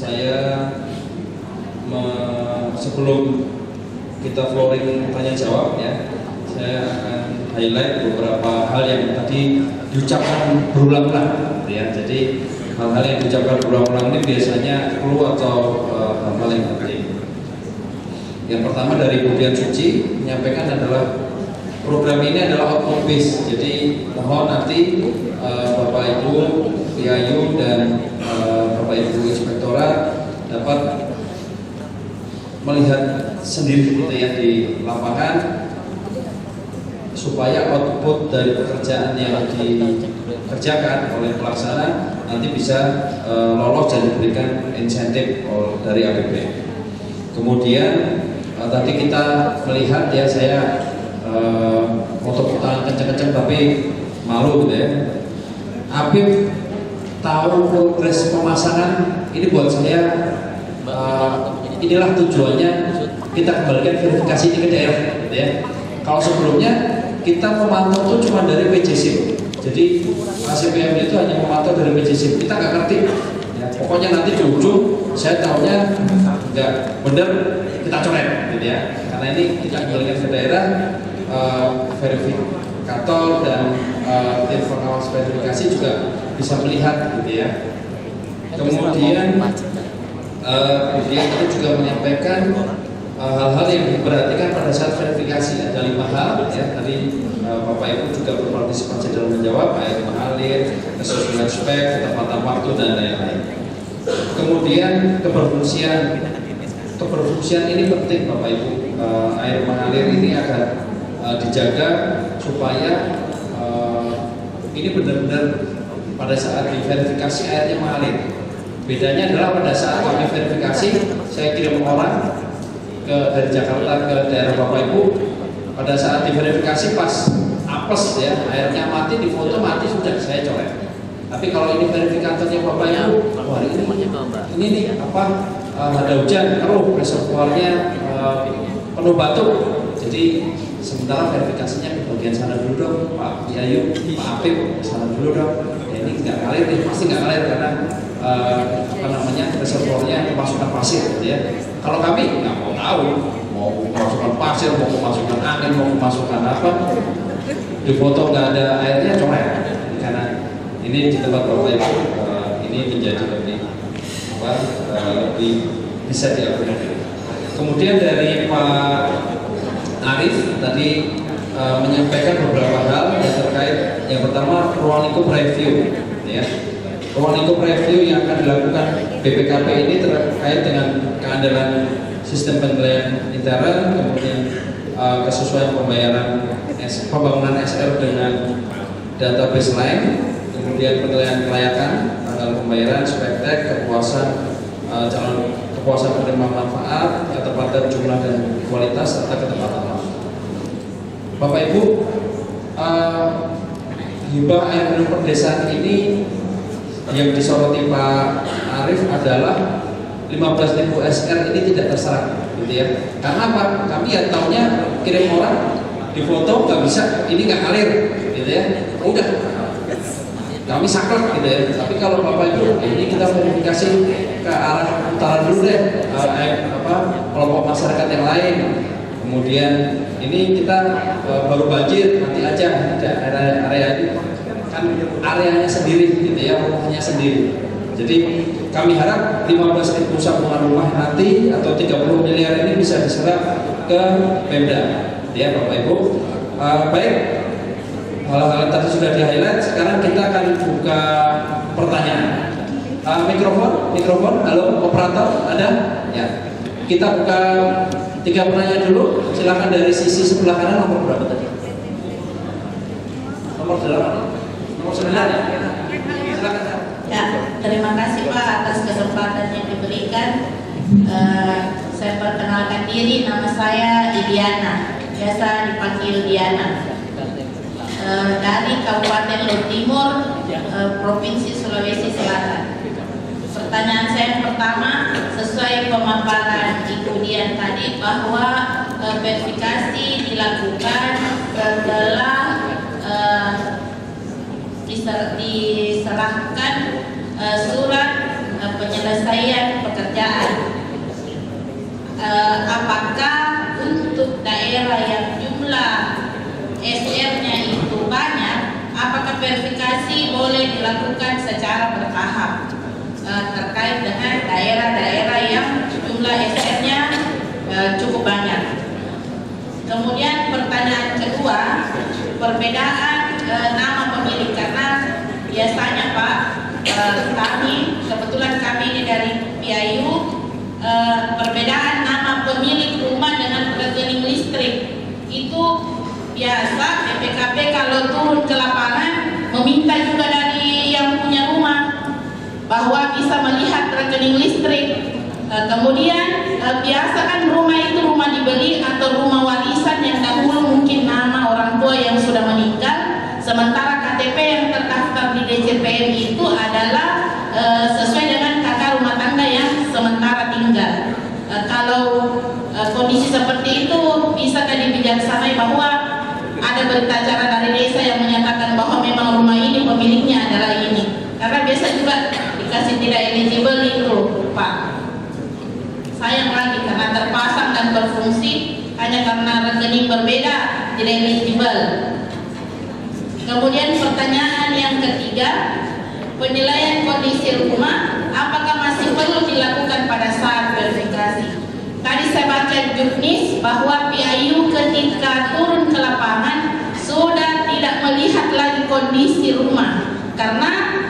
saya sebelum kita flooring tanya jawab ya, saya akan highlight beberapa hal yang tadi diucapkan berulang-ulang ya. Jadi hal-hal yang diucapkan berulang-ulang ini biasanya perlu atau hal-hal yang penting. Yang pertama dari Bu Dian Suci menyampaikan adalah program ini adalah outcome based. Jadi mohon nanti Bapak Ibu PIAYU dan Bapak Ibu Inspektorat dapat melihat sendiri gitu ya di lapangan supaya output dari pekerjaan yang dikerjakan oleh pelaksana nanti bisa lolos dan diberikan insentif dari APBN. Kemudian tadi kita melihat ya, saya mau tepuk tangan kenceng-kenceng tapi malu gitu ya. Apip tahu progres pemasangan ini buat saya, inilah tujuannya kita kembalikan verifikasi ini ke daerah gitu ya. Kalau sebelumnya kita memantau itu cuma dari PJC, jadi ACPM itu hanya memantau dari PJC, kita nggak ngerti ya, pokoknya nanti di ujung saya tahunya nggak benar kita coret gitu ya. Karena ini kita kembalikan ke daerah, verifikator dan tim pengawas verifikasi juga bisa melihat gitu ya. Kemudian tadi juga menyampaikan hal-hal yang diperhatikan pada saat verifikasi. Ada 5 hal ya. Tadi Bapak Ibu juga berpartisipasi dalam menjawab, air mengalir, kesesuaian spek, ketepatan waktu dan lain-lain. Kemudian keberfungsian ini penting Bapak Ibu. Air mengalir ini akan dijaga supaya ini benar-benar pada saat diverifikasi airnya mengalir. Bedanya adalah pada saat kami verifikasi, saya kirim orang dari Jakarta ke daerah Bapak Ibu, pada saat diverifikasi pas apes ya, airnya mati, di foto mati sudah saya coret. Tapi kalau ini verifikatornya Bapak Ibu, wah ini nih apa, ada hujan keruh, reservoirnya penuh batu, jadi sementara verifikasinya ke bagian sana dulu dong, Pak Yayu, Pak Apip, sana dulu dong. Ya, ini nggak ngalir nih, pasti nggak ngalir karena reservoirnya kemasukan pasir gitu ya. Kalau kami nggak mau tahu, mau kemasukan pasir, mau kemasukan angin, mau kemasukan apa, di foto nggak ada airnya coret. Karena ini di tempat Bapak Ibu ini menjadi lebih bisa diakomodir. Kemudian dari Pak Arif tadi menyampaikan beberapa hal yang terkait, yang pertama ruang lingkup review ya. Ruang lingkup review yang akan dilakukan BPKP ini terkait dengan keandalan sistem penilaian intern, kemudian kesesuaian pembangunan SR dengan database lain, kemudian penilaian kelayakan, tanggal pembayaran, spektek, kepuasan penerima manfaat, ketepatan jumlah dan kualitas serta ketepatan waktu. Bapak Ibu, hibah air minum perdesaan ini yang disoroti Pak Arif adalah 15.000 SR ini tidak terserap gitu ya. Karena apa? Kami ya taunya kirim orang di foto nggak bisa, ini nggak ngalir gitu ya. Udah kami saklek gitu ya. Tapi kalau Bapak Ibu, ini kita verifikasi ke arah utara dulu deh, kelompok masyarakat yang lain. Kemudian ini kita baru banjir nanti aja, area ini kan areanya sendiri gitu ya, rumahnya sendiri. Jadi kami harap 15.000 sambungan rumah nanti atau 30 miliar ini bisa diserap ke Pemda ya Bapak Ibu. Baik, hal-hal tadi sudah di-highlight. Sekarang kita akan buka pertanyaan. Mikrofon, halo operator, ada? Ya. Kita buka 3 penanya dulu. Silakan dari sisi sebelah kanan, nomor berapa tadi? Nomor 8. Nomor 9 ya? Silakan. Ya, terima kasih Pak atas kesempatan yang diberikan. Saya perkenalkan diri, nama saya Diana, biasa dipanggil Diana. Dari Kabupaten Luhut Timur, Provinsi Sulawesi Selatan. Pertanyaan saya yang pertama, sesuai pemaparan Ibu Dian tadi bahwa verifikasi dilakukan setelah diserahkan surat penyelesaian pekerjaan. Apakah untuk daerah yang jumlah SR-nya itu banyak, apakah verifikasi boleh dilakukan secara bertahap terkait dengan daerah-daerah yang jumlah SR-nya cukup banyak. Kemudian pertanyaan kedua, perbedaan nama pemilik, karena biasanya Pak, kebetulan kami ini dari PIU, perbedaan nama pemilik rumah dengan rekening listrik itu biasa BPKP kalau turun ke lapangan meminta juga dari yang punya rumah bahwa bisa melihat rekening listrik. Kemudian biasa kan rumah itu rumah dibeli atau rumah warisan yang dahulu mungkin nama orang tua yang sudah meninggal, sementara KTP yang terdaftar di DCPM itu adalah sesuai dengan kakak rumah tangga yang sementara tinggal. Kalau kondisi seperti itu, bisakah dibijaksanai bahwa ada berita acara dari desa yang menyatakan bahwa memang rumah ini pemiliknya adalah ini? Karena biasa juga dikasih tidak eligible itu, Pak. Sayang lagi karena terpasang dan berfungsi, hanya karena rekening berbeda tidak eligible. Kemudian pertanyaan yang ketiga, penilaian kondisi rumah apakah masih perlu dilakukan pada saat verifikasi? Tadi saya baca juknis bahwa PIU ketika turun ke lapangan sudah tidak melihat lagi kondisi rumah, karena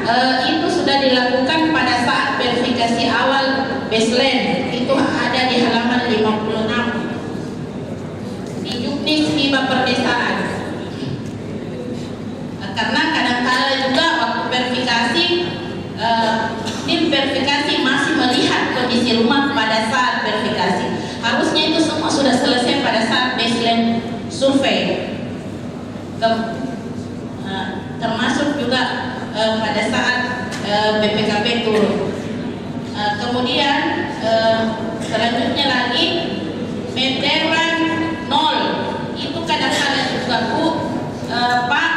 itu sudah dilakukan pada saat verifikasi awal baseline, itu ada di halaman 56 di juknis hibah perdesaan. Karena kadang-kala juga waktu verifikasi tim verifikasi masih melihat kondisi rumah pada saat verifikasi. Harusnya itu semua sudah selesai pada saat baseline survei, termasuk juga pada saat BPKP turun. Kemudian selanjutnya lagi meteran 0 itu kadang-kadang juga Bu, Pak,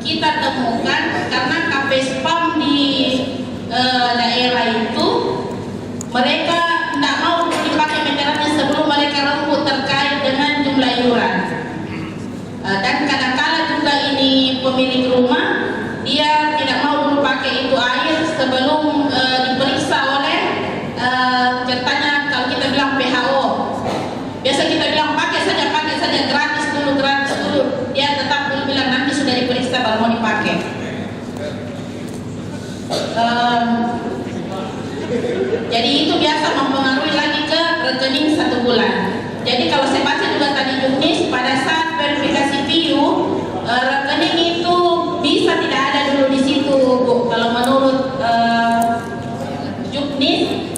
kita temukan karena KPSPAM di daerah itu mereka tidak mau dipakai meterannya sebelum mereka rembuk terkait dengan jumlah iuran. Dan kadang-kala juga ini pemilik rumah dia tidak mau dulu pakai itu air sebelum diperiksa oleh ceritanya kalau kita bilang PHO. Biasa kita bilang pakai saja gratis dulu. Dia tetap dulu bilang nanti sudah diperiksa baru mau dipakai. Jadi itu biasa mempengaruhi lagi ke rekening 1 bulan. Jadi kalau saya baca juga tadi juknis pada saat verifikasi PIU, rekening itu bisa tidak ada dulu di situ, Bu. Kalau menurut juknis,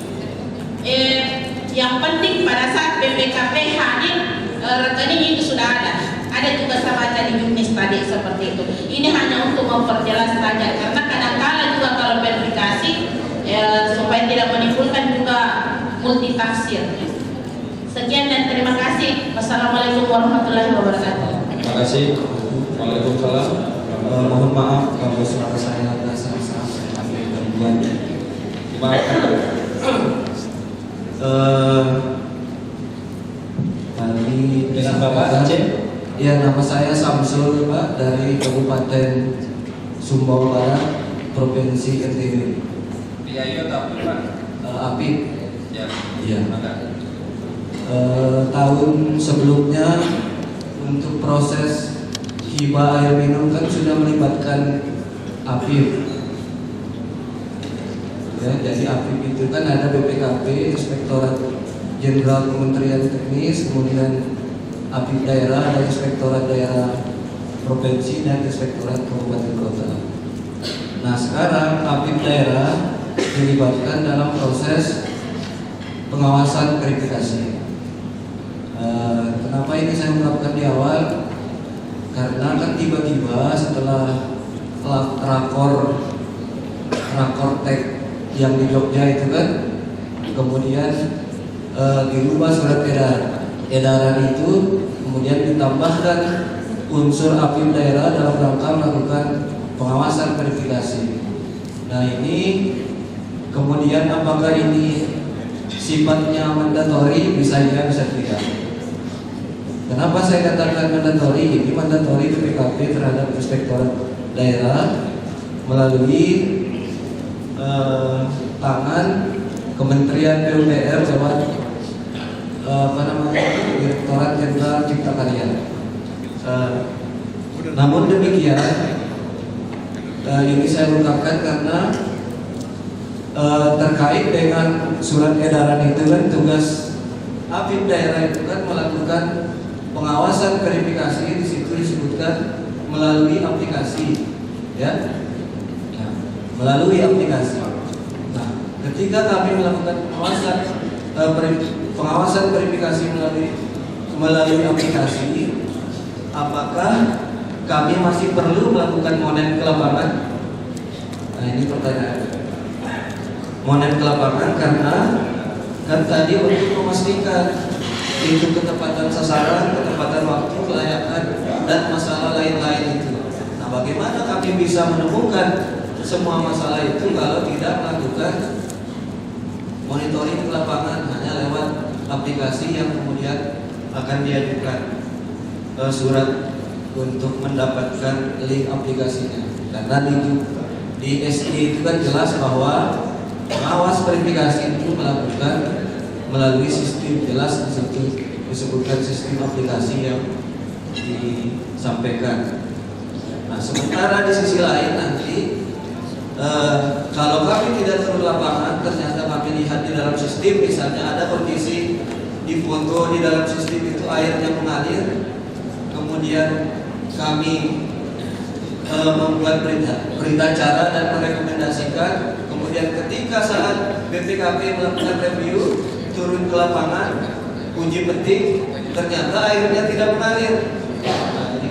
yang penting pada saat BPKP hadir, rekening itu sudah ada. Ada juga saya baca di juknis tadi seperti itu. Ini hanya untuk memperjelas saja, karena kadang-kala juga kalau verifikasi supaya tidak menimbulkan juga multitafsir. Sekian dan terima kasih. Wassalamualaikum warahmatullahi wabarakatuh. Terima kasih. Waalaikumsalam. Mohon maaf kalau suara saya ada salah-salah, saya ambil gangguan. Dimaafkan. Tadi Dengan Bapak Aceh? Ya, nama saya Samsul, Pak, dari Kabupaten Sumbawa Barat, Provinsi NTB. PIU atau Pak? API. Ya. Iya. Maka. Tahun sebelumnya untuk proses hibah air minum kan sudah melibatkan APIP. Ya, jadi APIP itu kan ada BPKP, Inspektorat Jenderal Kementerian Teknis, kemudian APIP daerah, ada Inspektorat Daerah Provinsi dan Inspektorat Kabupaten Kota. Nah, sekarang APIP daerah dilibatkan dalam proses pengawasan verifikasi. Kenapa ini saya ungkapkan di awal? Karena kan tiba-tiba setelah rakor tek yang di Jogja itu kan, kemudian dirubah surat edaran itu, kemudian ditambahkan unsur APIP daerah dalam rangka melakukan pengawasan verifikasi. Nah, ini Kemudian apakah ini sifatnya mandatori? Bisa ya, bisa tidak. Kenapa saya katakan mandatori? Ini mandatori BPKP terhadap inspektorat daerah melalui tangan Kementerian PUPR lewat Direktorat Jenderal Cipta Karya. Namun demikian, ini saya ungkapkan karena terkait dengan surat edaran itu kan tugas APIP daerah itu kan melakukan pengawasan verifikasi, di situ disebutkan melalui aplikasi, ya, melalui aplikasi. Nah, ketika kami melakukan pengawasan verifikasi melalui aplikasi, apakah kami masih perlu melakukan monet ke lapangan? Nah, ini pertanyaan. Monet ke lapangan karena kan tadi untuk memastikan itu ketepatan sasaran, ketepatan waktu, kelayakan, dan masalah lain-lain itu. Nah, bagaimana kami bisa menemukan semua masalah itu kalau tidak melakukan monitoring ke lapangan hanya lewat aplikasi yang kemudian akan diajukan surat untuk mendapatkan link aplikasinya. Karena di SD itu kan jelas bahwa pengawas verifikasi itu melakukan melalui sistem, jelas di situ disebutkan sistem aplikasi yang disampaikan. Nah, sementara di sisi lain nanti kalau kami tidak turun lapangan, ternyata kami lihat di dalam sistem, misalnya ada kondisi di foto di dalam sistem itu airnya mengalir, kemudian kami membuat berita acara dan merekomendasikan. Kemudian ketika saat BPKP melakukan review, turun ke lapangan, uji petik, ternyata airnya tidak mengalir. Nah, ini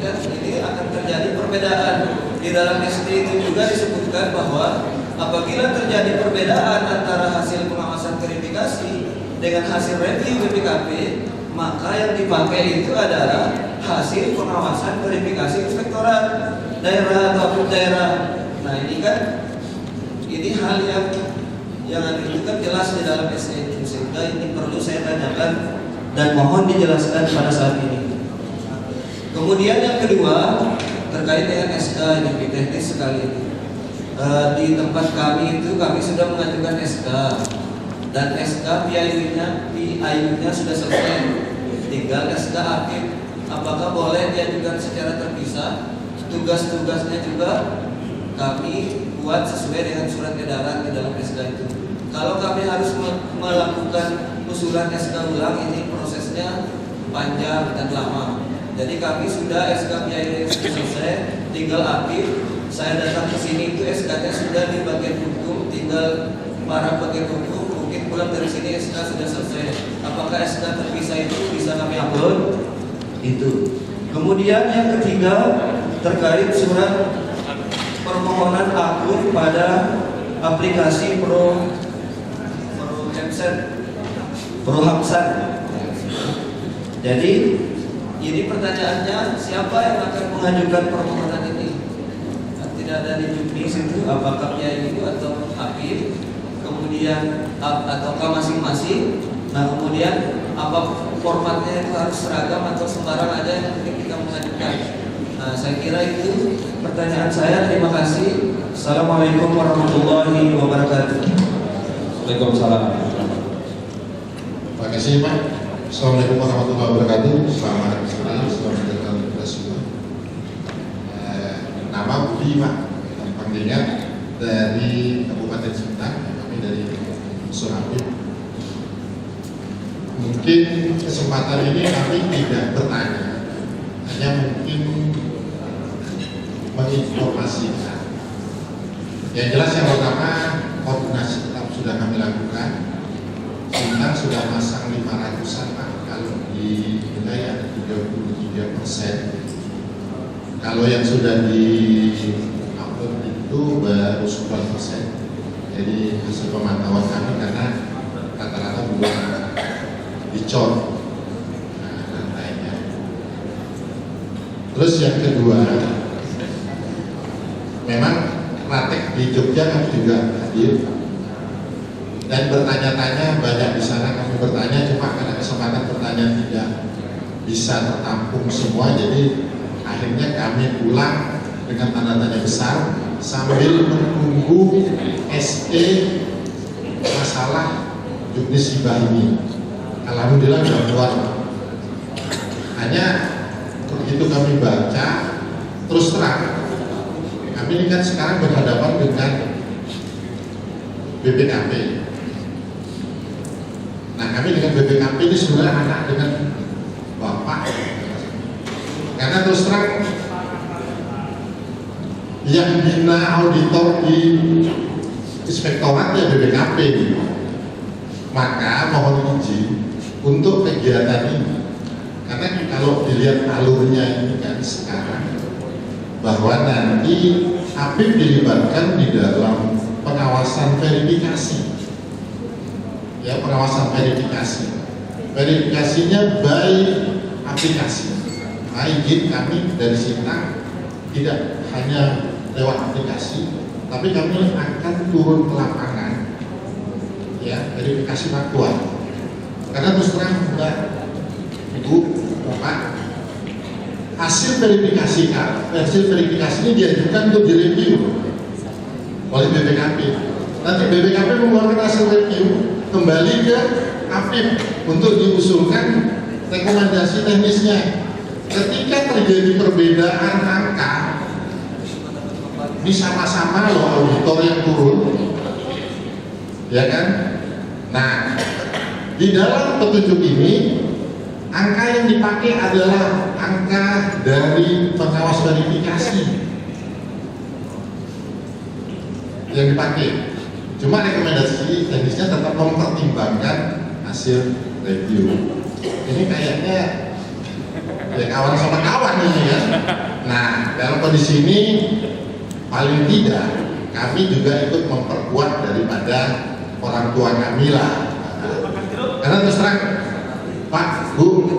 akan terjadi perbedaan. Di dalam SD itu juga disebutkan bahwa apabila terjadi perbedaan antara hasil pengawasan verifikasi dengan hasil review BPKP, maka yang dipakai itu adalah hasil pengawasan verifikasi inspektorat daerah atau daerah. Nah, ini kan hal yang itu kan jelas di dalam SE itu, sehingga ini perlu saya tanyakan dan mohon dijelaskan pada saat ini. Kemudian yang kedua terkait dengan SK, ini teknis sekali ini. Di tempat kami itu kami sudah mengajukan SK dan SK PIU-nya sudah selesai, tinggal SK APIP. Apakah boleh diajukan secara terpisah? Tugas-tugasnya juga kami buat sesuai dengan surat edaran di dalam SK itu. Kalau kami harus melakukan usulan SK ulang, ini prosesnya panjang dan lama. Jadi kami sudah SK PIU selesai, tinggal APIP. Saya datang ke sini itu SK-nya sudah di bagian hukum, tinggal para bagian hukum mungkin pulang dari sini SK sudah selesai. Apakah SK terpisah itu bisa kami upload? Itu. Kemudian yang ketiga terkait surat permohonan akun pada aplikasi ProHamsan. Jadi ini pertanyaannya, siapa yang akan mengajukan permohonan ini? Tidak ada di juknis itu, apakah PIU atau APIP, kemudian ataukah masing-masing. Nah, kemudian apa formatnya itu harus seragam atau sembarang aja yang penting kita mengajukan. Nah, saya kira itu pertanyaan saya. Terima kasih. Assalamualaikum warahmatullahi wabarakatuh. Waalaikumsalam. Terima kasih Pak. Assalamualaikum warahmatullahi wabarakatuh. Selamat datang kita semua. Nama Budi Pak, panggilnya dari Kabupaten Sintang, kami dari Surabaya. Mungkin kesempatan ini kami tidak bertanya, hanya mungkin menginformasikan. Yang jelas yang pertama, koordinasi tetap sudah kami lakukan. Sintang sudah masang 500-an Pak, kalau di wilayah 33%. Kalau yang sudah di upload itu baru 10%. Jadi hasil pemantauan kami karena rata-rata bukan dicor rantainya. Terus yang kedua, memang praktek di Jogja kami juga hadir. dan bertanya-tanya banyak di sana. Kami bertanya cuma karena kesempatan pertanyaan tidak bisa tertampung semua, jadi akhirnya kami ulang dengan tanda tanya besar sambil menunggu SE masalah juknis hibah ini. Alhamdulillah sudah keluar. Hanya begitu kami baca, terus terang kami ini kan sekarang berhadapan dengan BPKP. Nah, kami dengan BPKP ini sebenarnya anak dengan bapak, karena terus terang yang bina auditor di inspektoratnya BPKP. Maka mohon izin untuk kegiatan ini, karena kalau dilihat alurnya ini kan sekarang bahwa nanti APIP dilibatkan di dalam pengawasan verifikasi. Ya, pengawasan verifikasi. Verifikasinya by aplikasi. Nah, izin kami dari Sintang tidak hanya lewat aplikasi, tapi kami akan turun ke lapangan, ya, verifikasi faktual. Karena terus terang Mbak, Ibu, Bapak, hasil verifikasi ini diajukan untuk direview oleh BPKP. Nanti BPKP mengeluarkan hasil review kembali ke APIP untuk diusulkan rekomendasi teknisnya. Ketika terjadi perbedaan angka, ini sama-sama loh auditor yang turun, ya kan? Nah, di dalam petunjuk ini angka yang dipakai adalah angka dari pengawas verifikasi yang dipakai. Cuma rekomendasi teknisnya tetap mempertimbangkan hasil review. Ini kayaknya ya kawan sama kawan ini ya. Nah, dalam kondisi ini paling tidak kami juga ikut memperkuat daripada orang tua kami lah. Karena terus terang Pak, Bu,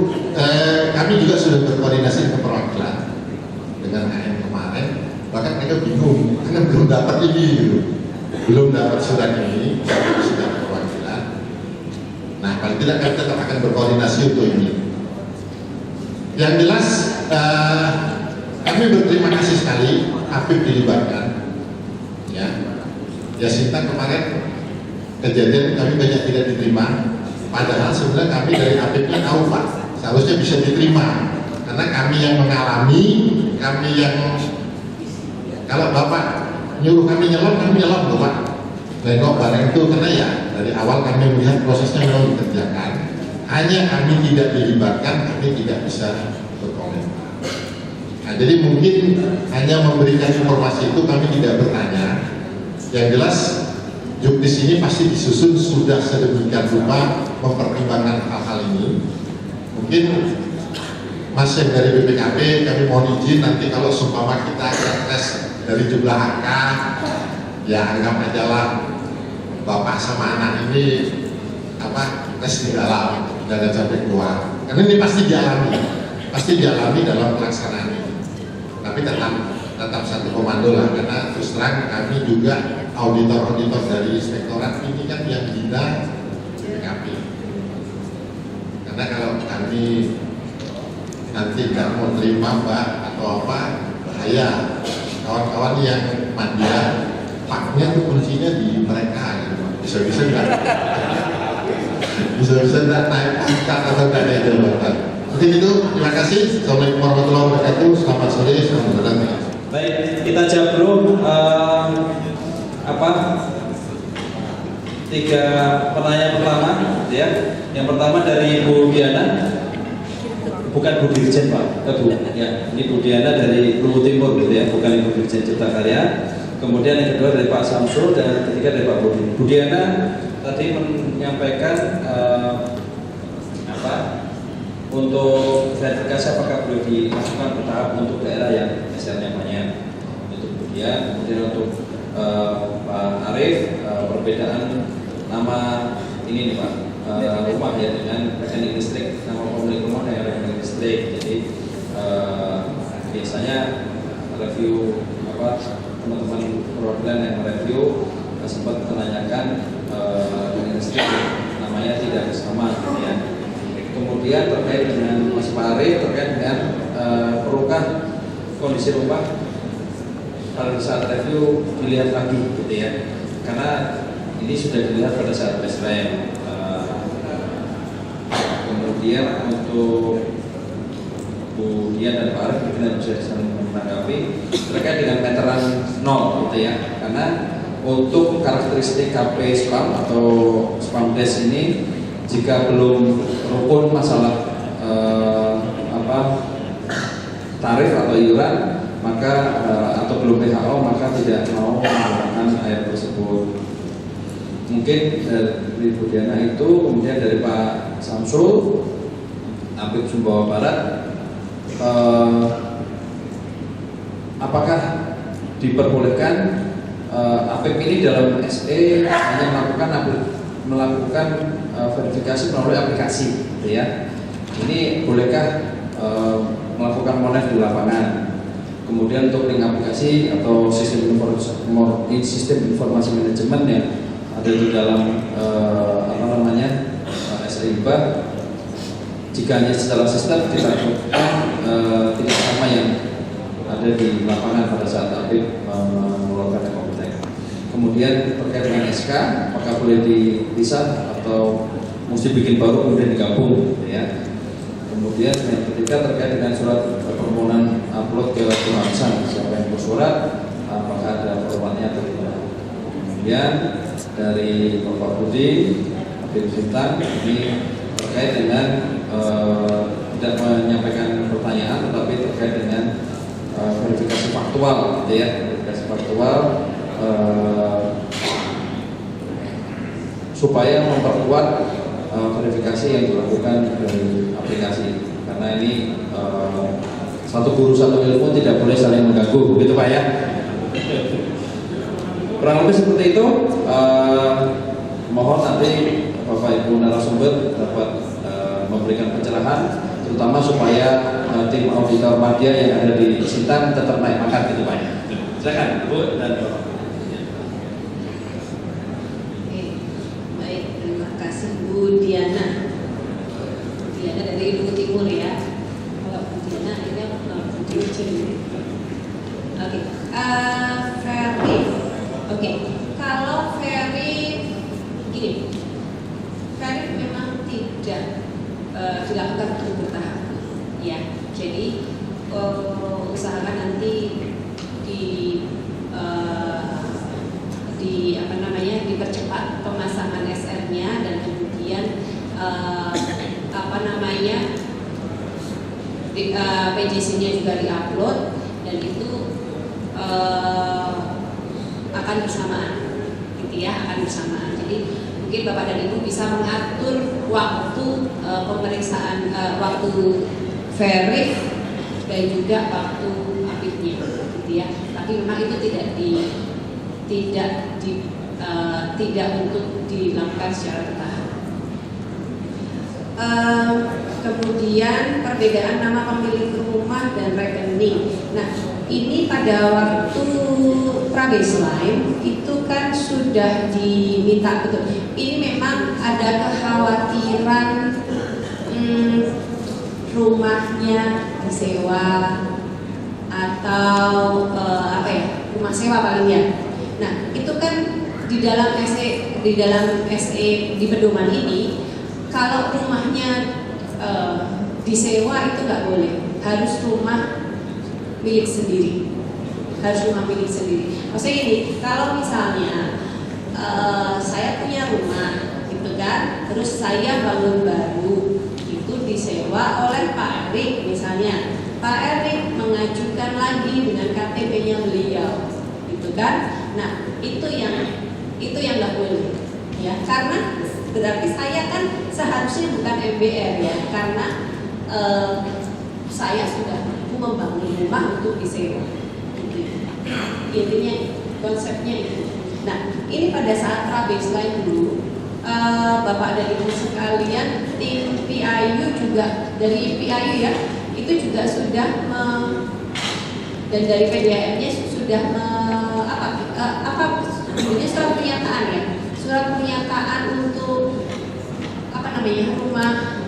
kami juga sudah berkoordinasi ke perwakilan dengan AM kemarin. Bahkan mereka bingung karena belum dapat ini gitu. Belum dapat surat ini, sudah perwakilan. Nah, paling tidak kami tetap akan berkoordinasi untuk ini. Yang jelas kami berterima kasih sekali APIP dilibatkan. Ya Sintang kemarin kejadian kami banyak tidak diterima. Padahal sebenarnya kami dari APIP-nya tahu Pak, seharusnya bisa diterima. Karena kami yang mengalami, kami yang kalau Bapak nyuruh kami nyelom loh Pak. Nengok barang itu karena ya dari awal kami melihat prosesnya memang dikerjakan. Hanya kami tidak dilibatkan, kami tidak bisa berkomentar. Nah, jadi mungkin hanya memberikan informasi itu, kami tidak bertanya. Yang jelas juknis ini pasti disusun sudah sedemikian rupa mempertimbangkan hal-hal ini. Mungkin Mas yang dari BPKP kami mohon izin nanti kalau seumpama kita tes dari jumlah angka, ya anggap aja lah bapak sama anak ini tes di dalam, jangan sampai keluar. Karena ini pasti dialami dalam pelaksanaan ini. Tapi tetap satu komando lah, karena terus terang kami juga auditor dari inspektorat ini kan yang bina BPKP. Karena kalau kami nanti nggak mau terima Mbak atau apa, bahaya. Kawan-kawan yang manja, paknya tuh kuncinya di mereka gitu. Bisa-bisa nggak naik angkat atau nggak naik jabatan. Mungkin itu, terima kasih. Assalamualaikum warahmatullahi wabarakatuh. Selamat sore, selamat datang. Baik, kita jawab tiga pertanyaan pertama, ya. Yang pertama dari Bu Diana, bukan Bu Dirjen Pak, Bu. Ya, ini Bu Diana dari Luwu Timur, gitu ya, bukan Ibu Dirjen Cipta Karya. Kemudian yang kedua dari Pak Samsul dan yang ketiga dari Pak Budi. Bu Diana tadi menyampaikan untuk verifikasi apakah boleh dimasukkan bertahap untuk daerah yang SR-nya banyak. Itu kemudian untuk Pak Arif, perbedaan nama ini nih Pak, rumah ya dengan rekening listrik, nama pemilik rumah dengan rekening listrik. Jadi biasanya review teman-teman perwakilan yang mereview sempat menanyakan kemudian terkait dengan Mas Arif terkait dengan perlukah kondisi rumah pada saat review dilihat lagi gitu ya, karena ini sudah dilihat pada saat SRM. Kemudian untuk Bu Dian dan Pak Arif mungkin bisa saling menanggapi terkait dengan meteran 0 gitu ya, karena untuk karakteristik KP spam atau spam desk ini jika belum rukun masalah tarif atau iuran maka atau belum WHO maka tidak mau menggunakan air tersebut. Mungkin dari Bu Diana itu, kemudian dari Pak Samsul Apip Sumbawa Barat, apakah diperbolehkan Apip ini dalam SE hanya melakukan verifikasi melalui aplikasi, gitu ya? Ini bolehkah melakukan monef di lapangan? Kemudian untuk link aplikasi atau sistem informasi manajemen yang ada di dalam SRIBA, jika hanya secara sistem kita lakukan tidak sama yang ada di lapangan pada saat Apip mengeluarkan komputer. Kemudian terkait dengan SK, apakah boleh dipisah atau mesti bikin baru kemudian digabung, gitu ya? Kemudian yang ketiga terkait dengan surat permohonan upload ke Kemasan, siapa yang bersurat, apakah ada formatnya atau tidak. Kemudian dari Bapak Budi Habib Sultan ini terkait dengan tidak menyampaikan pertanyaan tetapi terkait dengan verifikasi faktual, gitu ya, verifikasi faktual supaya memperkuat verifikasi yang dilakukan dari aplikasi, karena ini satu guru satu ilmu tidak boleh saling mengganggu, begitu Pak ya. Kurang lebih seperti itu. Mohon nanti Bapak Ibu narasumber dapat memberikan pencerahan, terutama supaya tim auditor media yang ada di Sintan tetap naik pangkat, gitu Pak ya. Silakan Bu dan Bapak. Bu Diana dari Ibu Timur ya. Kalau Bu Diana ini Bu Timur. Oke. Ferry. Oke. Kalau Ferry gini, Ferry memang tidak dilakukan untuk bertahap, ya. Jadi usahakan nanti dipercepat pemasangan SR-nya dan kemudian PJC-nya juga diupload dan itu akan bersamaan, gitu ya, akan bersamaan. Jadi mungkin Bapak dan Ibu bisa mengatur waktu pemeriksaan, waktu verif dan juga waktu apipnya, gitu ya. Tapi memang itu tidak untuk dilakukan secara bertahap. Kemudian perbedaan nama pemilik rumah dan rekening. Nah, ini pada waktu pra-baseline itu kan sudah diminta betul. Ini memang ada kekhawatiran rumahnya disewa atau rumah sewa paling ya. Nah, itu kan di dalam SE di pedoman ini, kalau rumahnya disewa itu nggak boleh, harus rumah milik sendiri, Maksudnya ini, kalau misalnya saya punya rumah, gitu kan, terus saya bangun baru, itu disewa oleh Pak Erik misalnya, Pak Erik mengajukan lagi dengan KTP-nya beliau, gitu kan. Nah, itu yang nggak boleh, ya, karena berarti saya kan seharusnya bukan MBR ya, karena saya sudah membangun rumah untuk disewa. Intinya konsepnya itu. Nah, ini pada saat pra-baseline dulu, Bapak dan Ibu sekalian, tim PIU juga, dari PIU ya, itu juga sudah dan dari PDAM-nya sudah surat pernyataan ya, surat pernyataan untuk rumah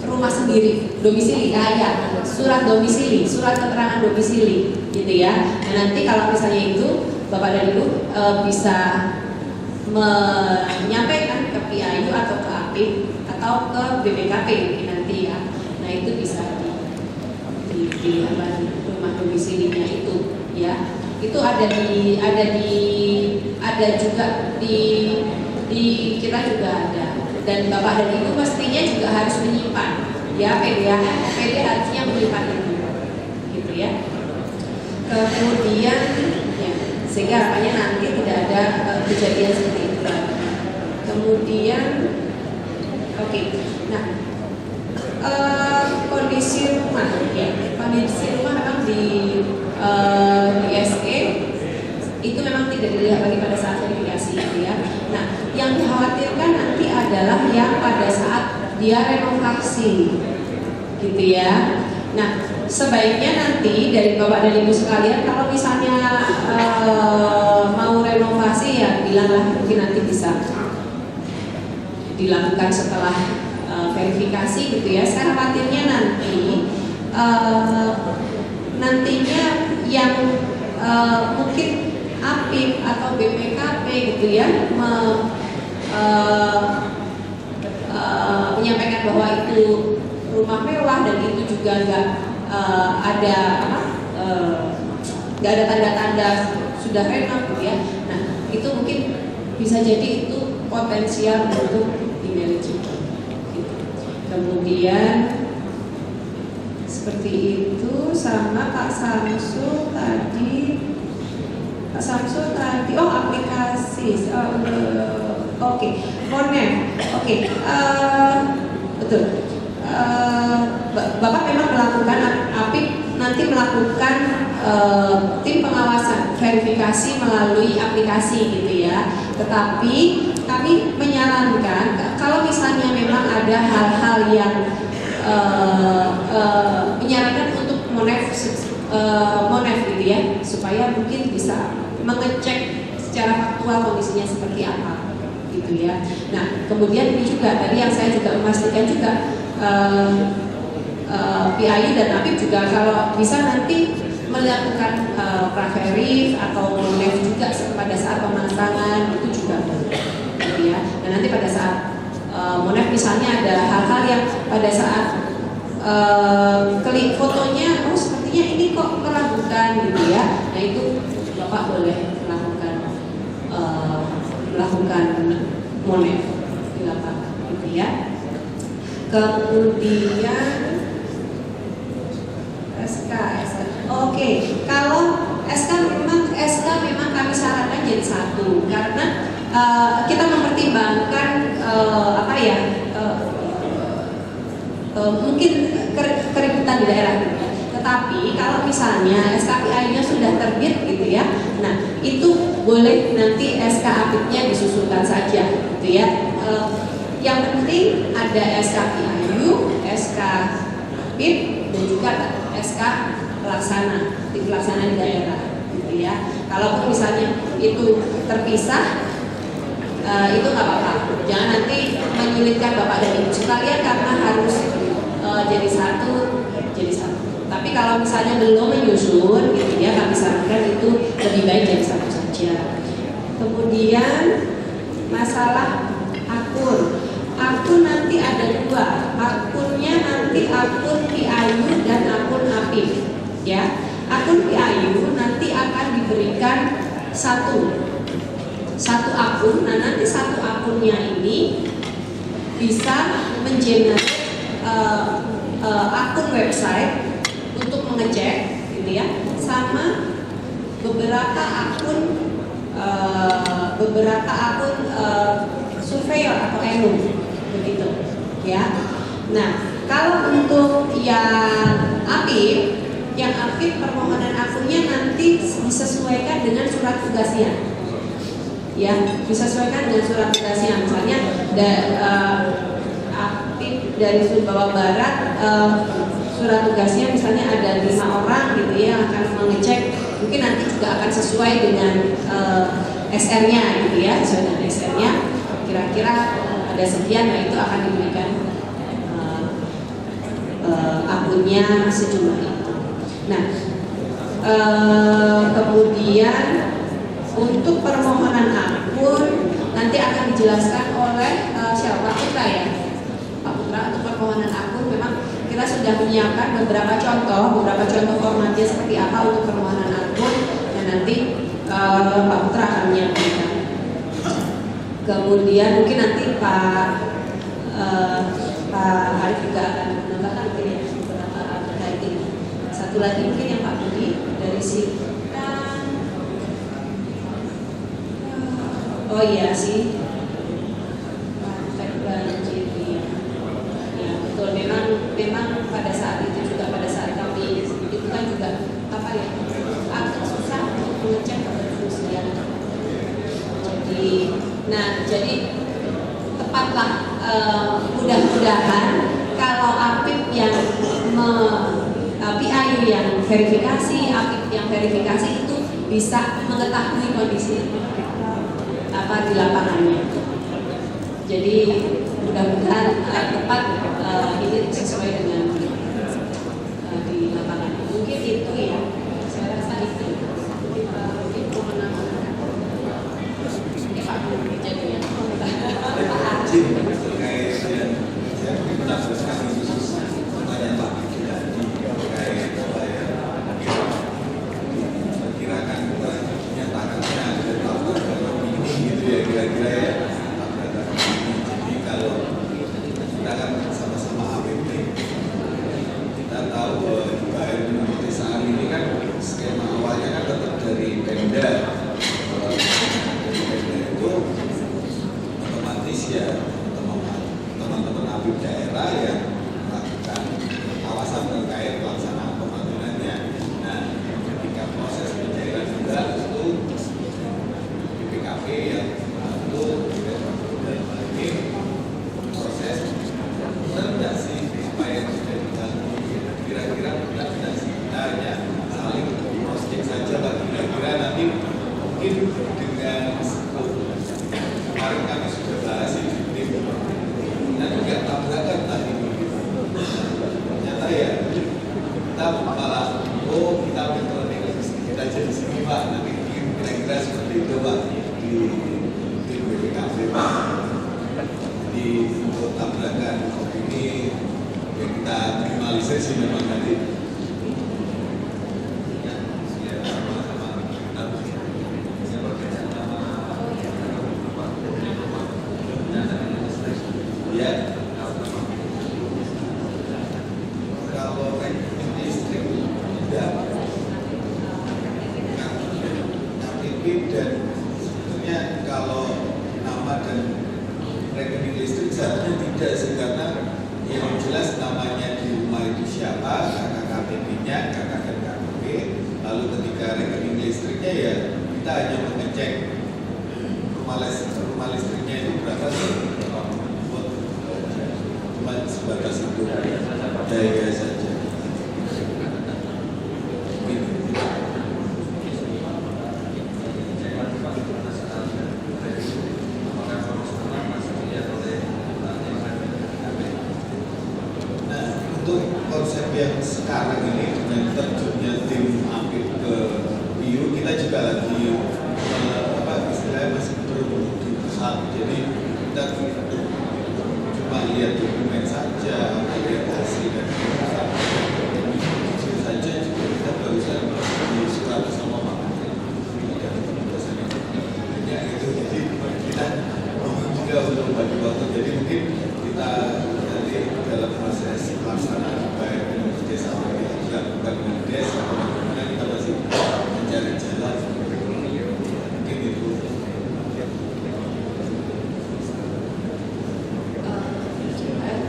rumah sendiri, domisili, ya, surat domisili, surat keterangan domisili, gitu ya. Nah, nanti kalau misalnya itu Bapak dan Ibu bisa menyampaikan ke PIAYU atau ke APIP atau ke BPKP mungkin nanti ya. Nah, itu bisa di rumah domisilinya itu, ya. Itu ada juga di kita juga ada. Dan Bapak dan Ibu pastinya juga harus menyimpan, ya, PD harusnya menyimpan itu, gitu ya. Kemudian, ya, sehingga harapannya nanti tidak ada kejadian seperti itu lagi. Kemudian, oke, nah, kondisi rumah, ya, kondisi rumah memang di SE itu memang tidak dilihat lagi pada saat verifikasi, ya. Nah, yang dikhawatirkan nanti adalah yang pada saat dia renovasi, gitu ya. Nah, sebaiknya nanti dari Bapak dan Ibu sekalian kalau misalnya mau renovasi ya bilanglah, mungkin nanti bisa dilakukan setelah verifikasi, gitu ya. Saya khawatirnya nantinya yang mungkin APIP atau BPKP, gitu ya, menyampaikan bahwa itu rumah mewah dan itu juga nggak ada tanda-tanda sudah renov, gitu ya. Nah, itu mungkin bisa jadi itu potensial untuk dimanajemen, gitu. Kemudian seperti itu. Sama Pak Samsul tadi, oh aplikasi, oke, Monem, oke, betul. Bapak memang melakukan APIP nanti melakukan tim pengawasan verifikasi melalui aplikasi, gitu ya. Tetapi kami menyarankan kalau misalnya memang ada hal-hal yang menyarankan untuk Monef, gitu ya, supaya mungkin bisa mengecek secara faktual kondisinya seperti apa, gitu ya. Nah, kemudian ini juga tadi yang saya juga memastikan juga PIAYU dan APIP juga kalau bisa nanti melakukan praverif atau Monef juga pada saat pemasangan itu juga, gitu ya. Dan nanti pada saat Monef misalnya ada hal-hal yang pada saat klik fotonya, oh sepertinya ini kok meragukan, gitu ya. Nah, itu Bapak boleh melakukan Monef di lapangan, gitu ya. Kemudian SK. Oke, kalau SK memang kami sarankan jadi satu karena kita mempertimbangkan mungkin keributan di daerah, gitu ya. Tetapi kalau misalnya SKPI-nya sudah terbit, gitu ya, nah itu boleh nanti SK APIP-nya disusulkan saja, gitu ya. Yang penting ada SKPIU, SK APIP dan juga SK pelaksana di daerah, gitu ya. Kalaupun misalnya itu terpisah, itu nggak apa-apa. Jangan nanti menyulitkan Bapak dan Ibu sekalian karena harus jadi satu. Tapi kalau misalnya belum menyusun, gitu ya, kami sarankan itu lebih baik jadi satu saja. Kemudian masalah akun nanti ada dua. Akunnya nanti akun PIAYU dan akun APIP, ya. Akun PIAYU nanti akan diberikan satu akun. Nah, nanti satu akunnya ini bisa mengenerate akun website untuk mengecek, gitu ya, sama beberapa akun surveyor atau enum, begitu, ya. Nah, kalau untuk yang APIP permohonan akunnya nanti disesuaikan dengan surat tugasnya, ya, disesuaikan dengan surat tugasnya. Misalnya APIP dari Sumbawa Barat, surat tugasnya misalnya ada 5 orang, gitu ya, akan mengecek, mungkin nanti juga akan sesuai dengan SR-nya, gitu ya, sesuai dengan SR-nya, kira-kira ada sekian, nah itu akan diberikan akunnya sejumlah itu. Nah, kemudian untuk permohonan akun nanti akan dijelaskan oleh siapa? Pak Putra ya? Pak Putra, untuk permohonan akun memang kita sudah menyiapkan beberapa contoh formatnya seperti apa untuk permohonan akun, dan nanti Pak Putra akan menyampaikan. Kemudian mungkin nanti Pak Arif juga akan menambahkan mungkin ya beberapa terkait ini. Satu lagi mungkin yang Pak Budi dari Sitan. Oh iya sih. Praktek banjir ya. Ya betul, memang pada saat itu juga, pada saat kami itu kan juga apa ya, agak susah untuk mengecek keberfungsian. Jadi tepatlah mudah-mudahan kalau APIP yang PIU yang verifikasi, APIP yang verifikasi itu bisa mengetahui kondisi apa di lapangannya. Jadi mudah-mudahan tepat ini sesuai dengan di lapangan. Mungkin itu ya, saya rasa itu. Mungkin menambahkan. Pak Budi jadi ya. Yang sekarang ini dengan terjunnya tim APIP ke PIU, kita juga lagi istilahnya masih berburu di pusat. Jadi kita cuma lihat dokumen saja, lihat hasil dan saja juga kita barusan di surat sama Pak Menteri dari penugasan yang itu. Jadi kita juga belum bagi waktu. Jadi mungkin kita nanti dalam proses pelaksanaan baik desa dilakukan dengan desa, bagaimana kita masih mencari jalan. Mungkin itu.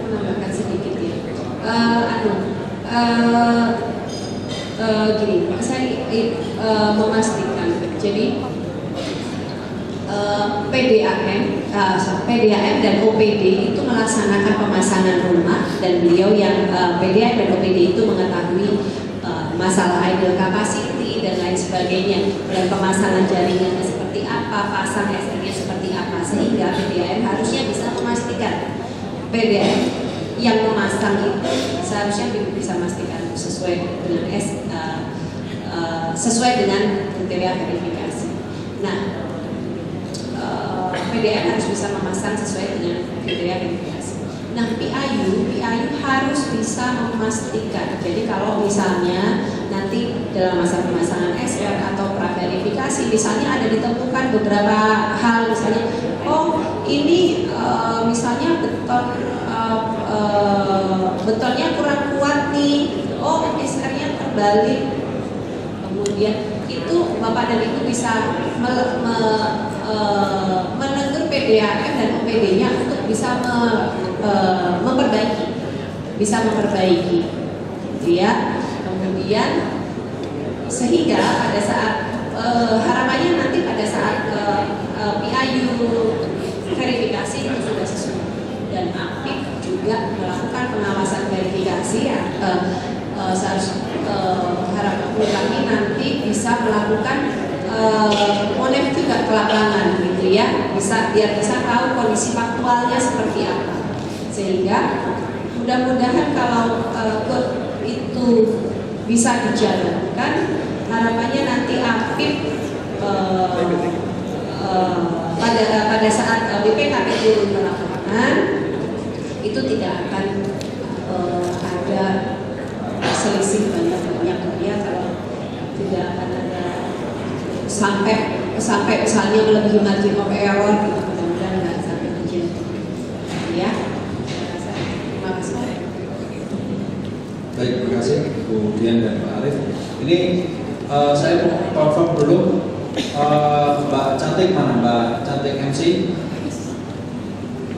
Menambahkan sedikit ya. Gini, saya memastikan. Jadi PDAM dan OPD itu melaksanakan pemasangan rumah, dan beliau yang PDAM dan OPD itu mengetahui masalah idle capacity dan lain sebagainya, dan pemasangan jaringannya seperti apa, pasang SR-nya seperti apa, sehingga PDAM harusnya bisa memastikan PDAM yang memasang itu seharusnya bisa memastikan sesuai dengan sesuai dengan kriteria verifikasi. Nah, PDM harus bisa memasang sesuai dengan kriteria verifikasi. Nah, PIU harus bisa memastikan. Jadi kalau misalnya nanti dalam masa pemasangan SR atau praverifikasi, misalnya ada ditemukan beberapa hal, misalnya, oh ini misalnya betonnya kurang kuat nih, oh SR-nya terbalik. Kemudian itu Bapak dan Ibu bisa menegur PDAM dan OPD-nya untuk bisa memperbaiki, gitu ya. Kemudian sehingga pada saat harapannya nanti pada saat PIU verifikasi itu sudah sesuai dan aktif juga melakukan pengawasan verifikasi ya. Harapan kami nanti bisa melakukan monef juga ke lapangan gitu ya, biar bisa tahu kondisi faktualnya seperti apa, sehingga mudah-mudahan kalau itu bisa dijalankan, harapannya nanti aktif pada saat BPKP turun ke lapangan itu tidak akan ada selisih banyak ya, kalau tidak akan ada sampai misalnya melebihi margin of error gitu, mudah-mudahan nggak sampai terjadi ya. Terima kasih. Baik, terima kasih Bu Dian dan Pak Arif. Ini saya mau confirm dulu, Mbak Cantik mana? Mbak Cantik MC.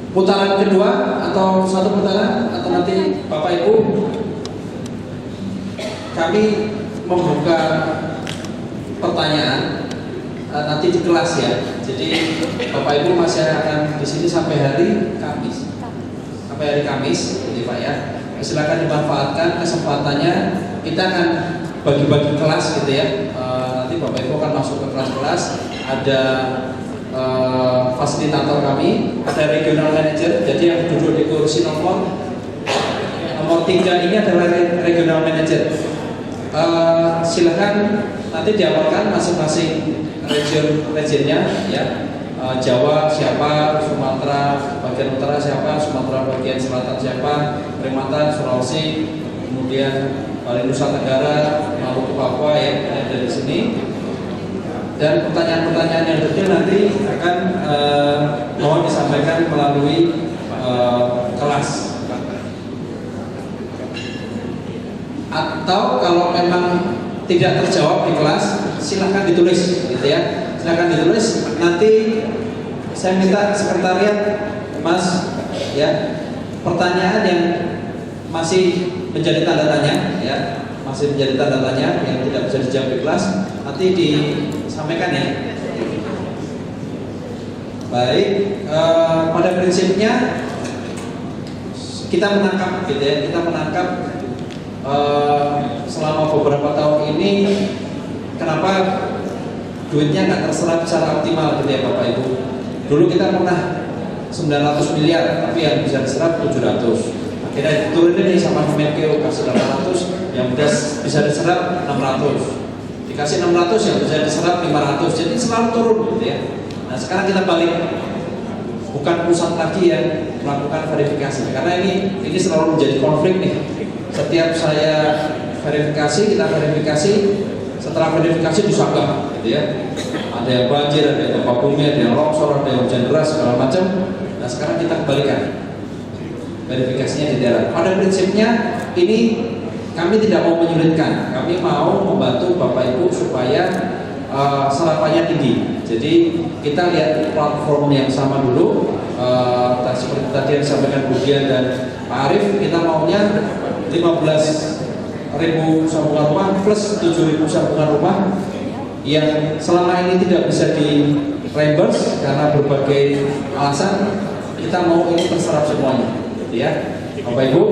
Putaran kedua atau satu putaran atau nanti Bapak Ibu? Kami membuka pertanyaan nanti di kelas ya. Jadi Bapak Ibu masih akan di sini sampai hari Kamis. Sampai hari Kamis, jadi Pak ya. Silakan dimanfaatkan kesempatannya. Kita akan bagi-bagi kelas gitu ya. Nanti Bapak Ibu akan masuk ke kelas-kelas. Ada fasilitator kami, ada regional manager. Jadi yang duduk di kursi nomor 3 ini adalah regional manager. Silakan nanti diawalkan masing-masing regionnya ya. Jawa siapa, Sumatera bagian utara siapa, Sumatera bagian selatan siapa, Kalimantan, Sulawesi, kemudian Bali Nusa Tenggara, Maluku, Papua ya, ada di sini. Dan pertanyaan-pertanyaan yang detail nanti akan mohon disampaikan melalui kelas. Atau kalau memang tidak terjawab di kelas, silahkan ditulis, gitu ya. Silahkan ditulis. Nanti saya minta sekretariat, Mas, ya, pertanyaan yang masih menjadi tanda tanya, ya, masih menjadi tanda tanya yang tidak bisa dijawab di kelas, nanti disampaikan ya. Baik, pada prinsipnya kita menangkap, gitu ya, kita menangkap. Selama beberapa tahun ini kenapa duitnya nggak terserap secara optimal gitu ya Bapak Ibu. Dulu kita pernah 900 miliar tapi yang bisa diserap 700. Akhirnya diturunin nih sama Kemenkeu, kasih 800, yang bisa diserap 600. Dikasih 600 yang bisa diserap 500. Jadi selalu turun gitu ya. Nah sekarang kita balik, bukan pusat lagi yang melakukan verifikasi, karena ini selalu menjadi konflik nih. Setiap saya verifikasi, kita verifikasi, setelah verifikasi disanggah, gitu ya. Ada yang banjir, ada yang gempa bumi, ada yang longsor, ada yang hujan deras, segala macam. Nah sekarang kita kembalikan verifikasinya di daerah. Pada prinsipnya ini kami tidak mau menyulitkan, kami mau membantu Bapak Ibu supaya serapannya tinggi. Jadi kita lihat platform yang sama dulu. Seperti tadi yang disampaikan Bu Dian dan Pak Arif, kita maunya 15.000 sambungan rumah plus 7.000 sambungan rumah yang selama ini tidak bisa di reimburse karena berbagai alasan. Kita mau ini terserap semuanya, ya Bapak Ibu.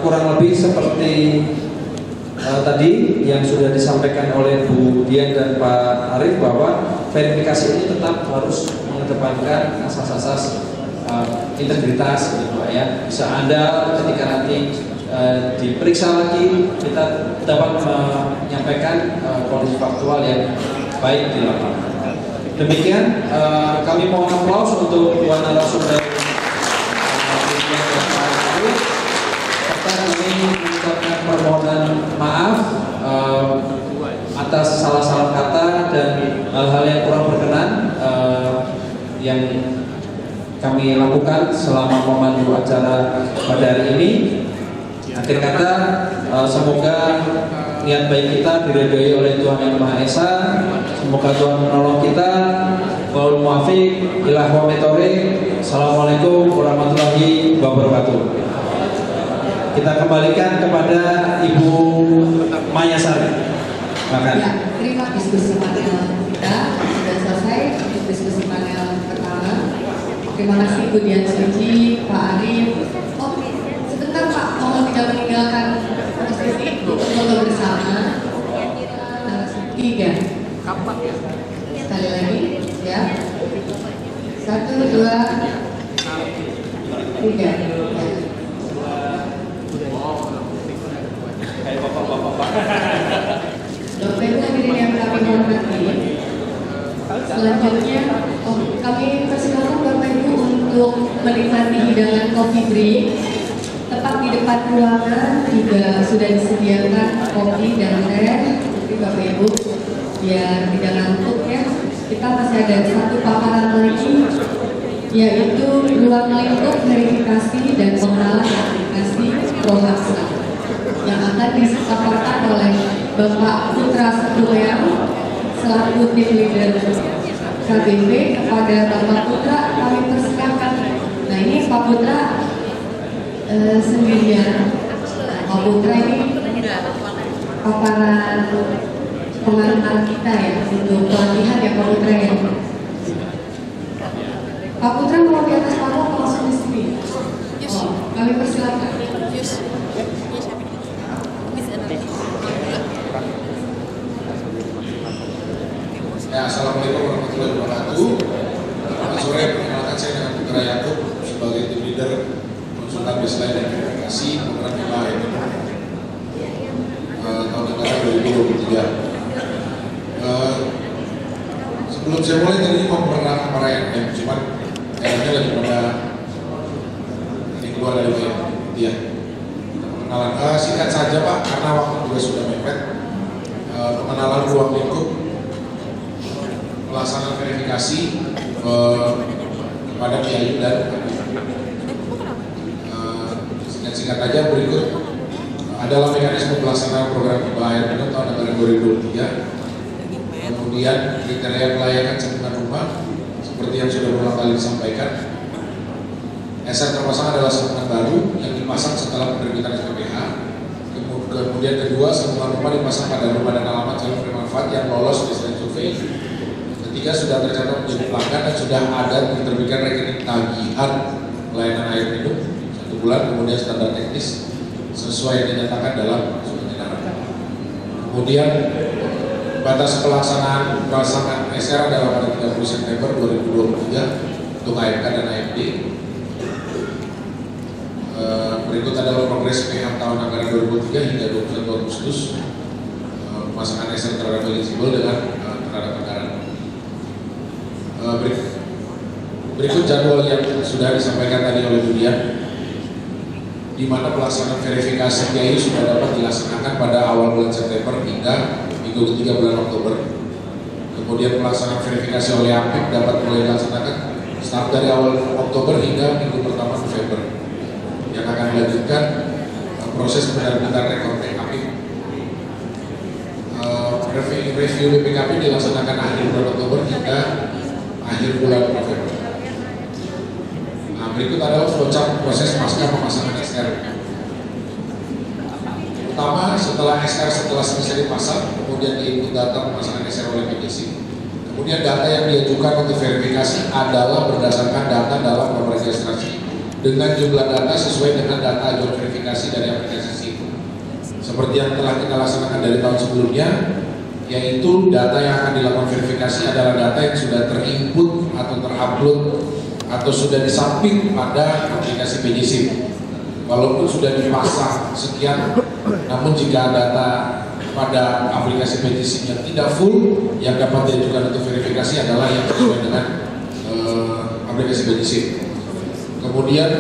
Kurang lebih seperti tadi yang sudah disampaikan oleh Bu Dian dan Pak Arief bahwa verifikasi ini tetap harus mengedepankan asas-asas integritas gitu Pak ya. Bisa Anda ketika nanti diperiksa lagi kita dapat menyampaikan kondisi faktual yang baik di lapangan. Demikian kami mohon aplaus untuk dua narasumber serta kami mengucapkan permohonan maaf atas salah-salah kata dan hal-hal yang kurang berkenan yang kami lakukan selama memandu acara pada hari ini. Akhir kata, semoga niat baik kita diridhoi oleh Tuhan Yang Maha Esa. Semoga Tuhan menolong kita. Wal muwaffiq ila aqwamit thoriq. Assalamualaikum warahmatullahi wabarakatuh. Kita kembalikan kepada Ibu Maya Sari. Makan. Ya, terima diskusi panel kita sudah selesai diskusi panel pertama. Terima kasih Bu Dian Suci, Pak Arief. Oh, sebentar Pak, mohon tidak meninggalkan posisi untuk foto bersama. Tiga. Sekali lagi, ya. 1, 2, 3. Bapak Ibu hadirin yang kami hormati, selanjutnya kami persilakan Bapak Ibu untuk menikmati hidangan coffee break. Tepat di depan ruangan juga sudah disediakan kopi dan teh. Jadi Bapak Ibu biar tidak ngantuk ya. Kita masih ada satu paparan lagi, yaitu ruang lingkup verifikasi dan pengenalan aplikasi ProHapsa yang akan disampaikan oleh Bapak Putra Setulian selaku tim leader KBP. Kepada Bapak Putra kami persilakan. Nah ini Pak Putra sendirian. Pak Putra ini paparan pengantar kita ya untuk pelatihan ya Pak Putra ya. Pak Putra mau di atas panggung langsung di sini. Oh, kami persilakan. Ya, assalamualaikum warahmatullahi wabarakatuh. Selamat sore, perkenalkan saya dengan Putra Yakub sebagai tim leader konsultan baseline dan verifikasi program PKM tahun anggaran 2023. Sebelum saya mulai tadi mau memperkenalkan para RM, cuman RM-nya lagi pada ini keluar dari ya. Perkenalan singkat saja Pak, karena waktu juga sudah mepet. Pengenalan ruang lingkup pelaksanaan verifikasi kepada PIAYU dan singkat aja berikut adalah mekanisme pelaksanaan program PKM tahun anggaran 2023. Kemudian kriteria kelayakan sambungan rumah seperti yang sudah berulang kali disampaikan. SR terpasang adalah sambungan baru yang dipasang setelah penerbitan SPPH. Kemudian kedua, sambungan rumah dipasang pada rumah dan alamat calon penerima manfaat yang lolos baseline survei. Ketiga, sudah tercatat menjadi pelanggan dan sudah ada diterbitkan rekening tagihan pelayanan air minum 1 bulan, kemudian standar teknis sesuai yang dinyatakan dalam surat edaran. Kemudian batas pelaksanaan SR adalah pada 30 September 2023 untuk AMK dan AMD. Berikut adalah progres PH tahun anggaran 2003 hingga 21 Agustus pemasangan SR terhadap eligible dengan terhadap anggaran. Berikut jadwal yang sudah disampaikan tadi oleh Bu Dian, di mana pelaksanaan verifikasi PIAYU sudah dapat dilaksanakan pada awal bulan September hingga minggu ketiga bulan Oktober. Kemudian pelaksanaan verifikasi oleh APIP dapat mulai dilaksanakan start dari awal Oktober hingga minggu pertama November, yang akan dilanjutkan proses penerbitan rekor PKP. Review BPKP dilaksanakan akhir bulan Oktober hingga akhir bulan November. Nah, berikut adalah flowchart proses pasca pemasangan SR. Pertama, setelah SR selesai dipasang, kemudian diinput data pemasangan SR oleh PDC. Kemudian data yang diajukan untuk verifikasi adalah berdasarkan data dalam nomor registrasi dengan jumlah data sesuai dengan data ajuan verifikasi dari aplikasi SIM. seperti yang telah kita laksanakan dari tahun sebelumnya, yaitu data yang akan dilakukan verifikasi adalah data yang sudah terinput atau terupload atau sudah disubmit pada aplikasi PJSIP. Walaupun sudah dipasang sekian, namun jika data pada aplikasi PJSIP yang tidak full, yang dapat diajukan untuk verifikasi adalah yang sesuai dengan aplikasi PJSIP. Kemudian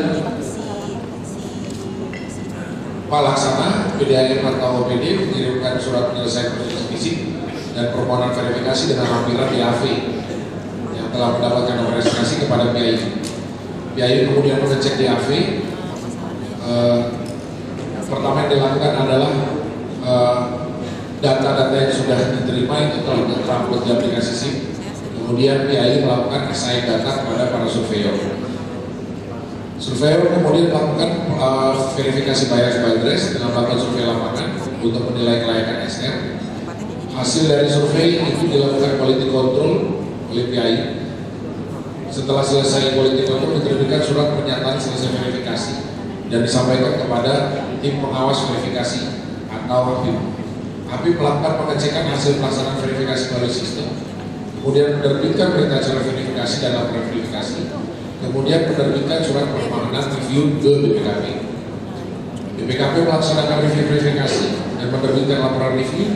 Pak Laksana PDAM atau OPD mengirimkan surat penyelesaian proses fisik dan permohonan verifikasi dengan lampiran DAV yang telah mendapatkan nomor registrasi kepada PIAU. PIAU kemudian mengecek DAV. Pertama yang dilakukan adalah data-data yang sudah diterima itu telah terupload di aplikasi SIP. Kemudian PIAU melakukan assign data kepada para surveyor. Surveyor kemudian melakukan verifikasi bias by address dengan melakukan survei lapangan untuk menilai kelayakan SR. Hasil dari survei itu dilakukan quality control oleh PIAU. Setelah selesai quality control, diterbitkan surat pernyataan selesai verifikasi dan disampaikan kepada tim pengawas verifikasi atau HAPIM. HAPIM melakukan pengecekan hasil pelaksanaan verifikasi melalui sistem, kemudian menerbitkan berita acara verifikasi dan laporan verifikasi, kemudian menerbitkan surat permohonan review ke BPKP. BPKP melaksanakan review verifikasi dan menerbitkan laporan review,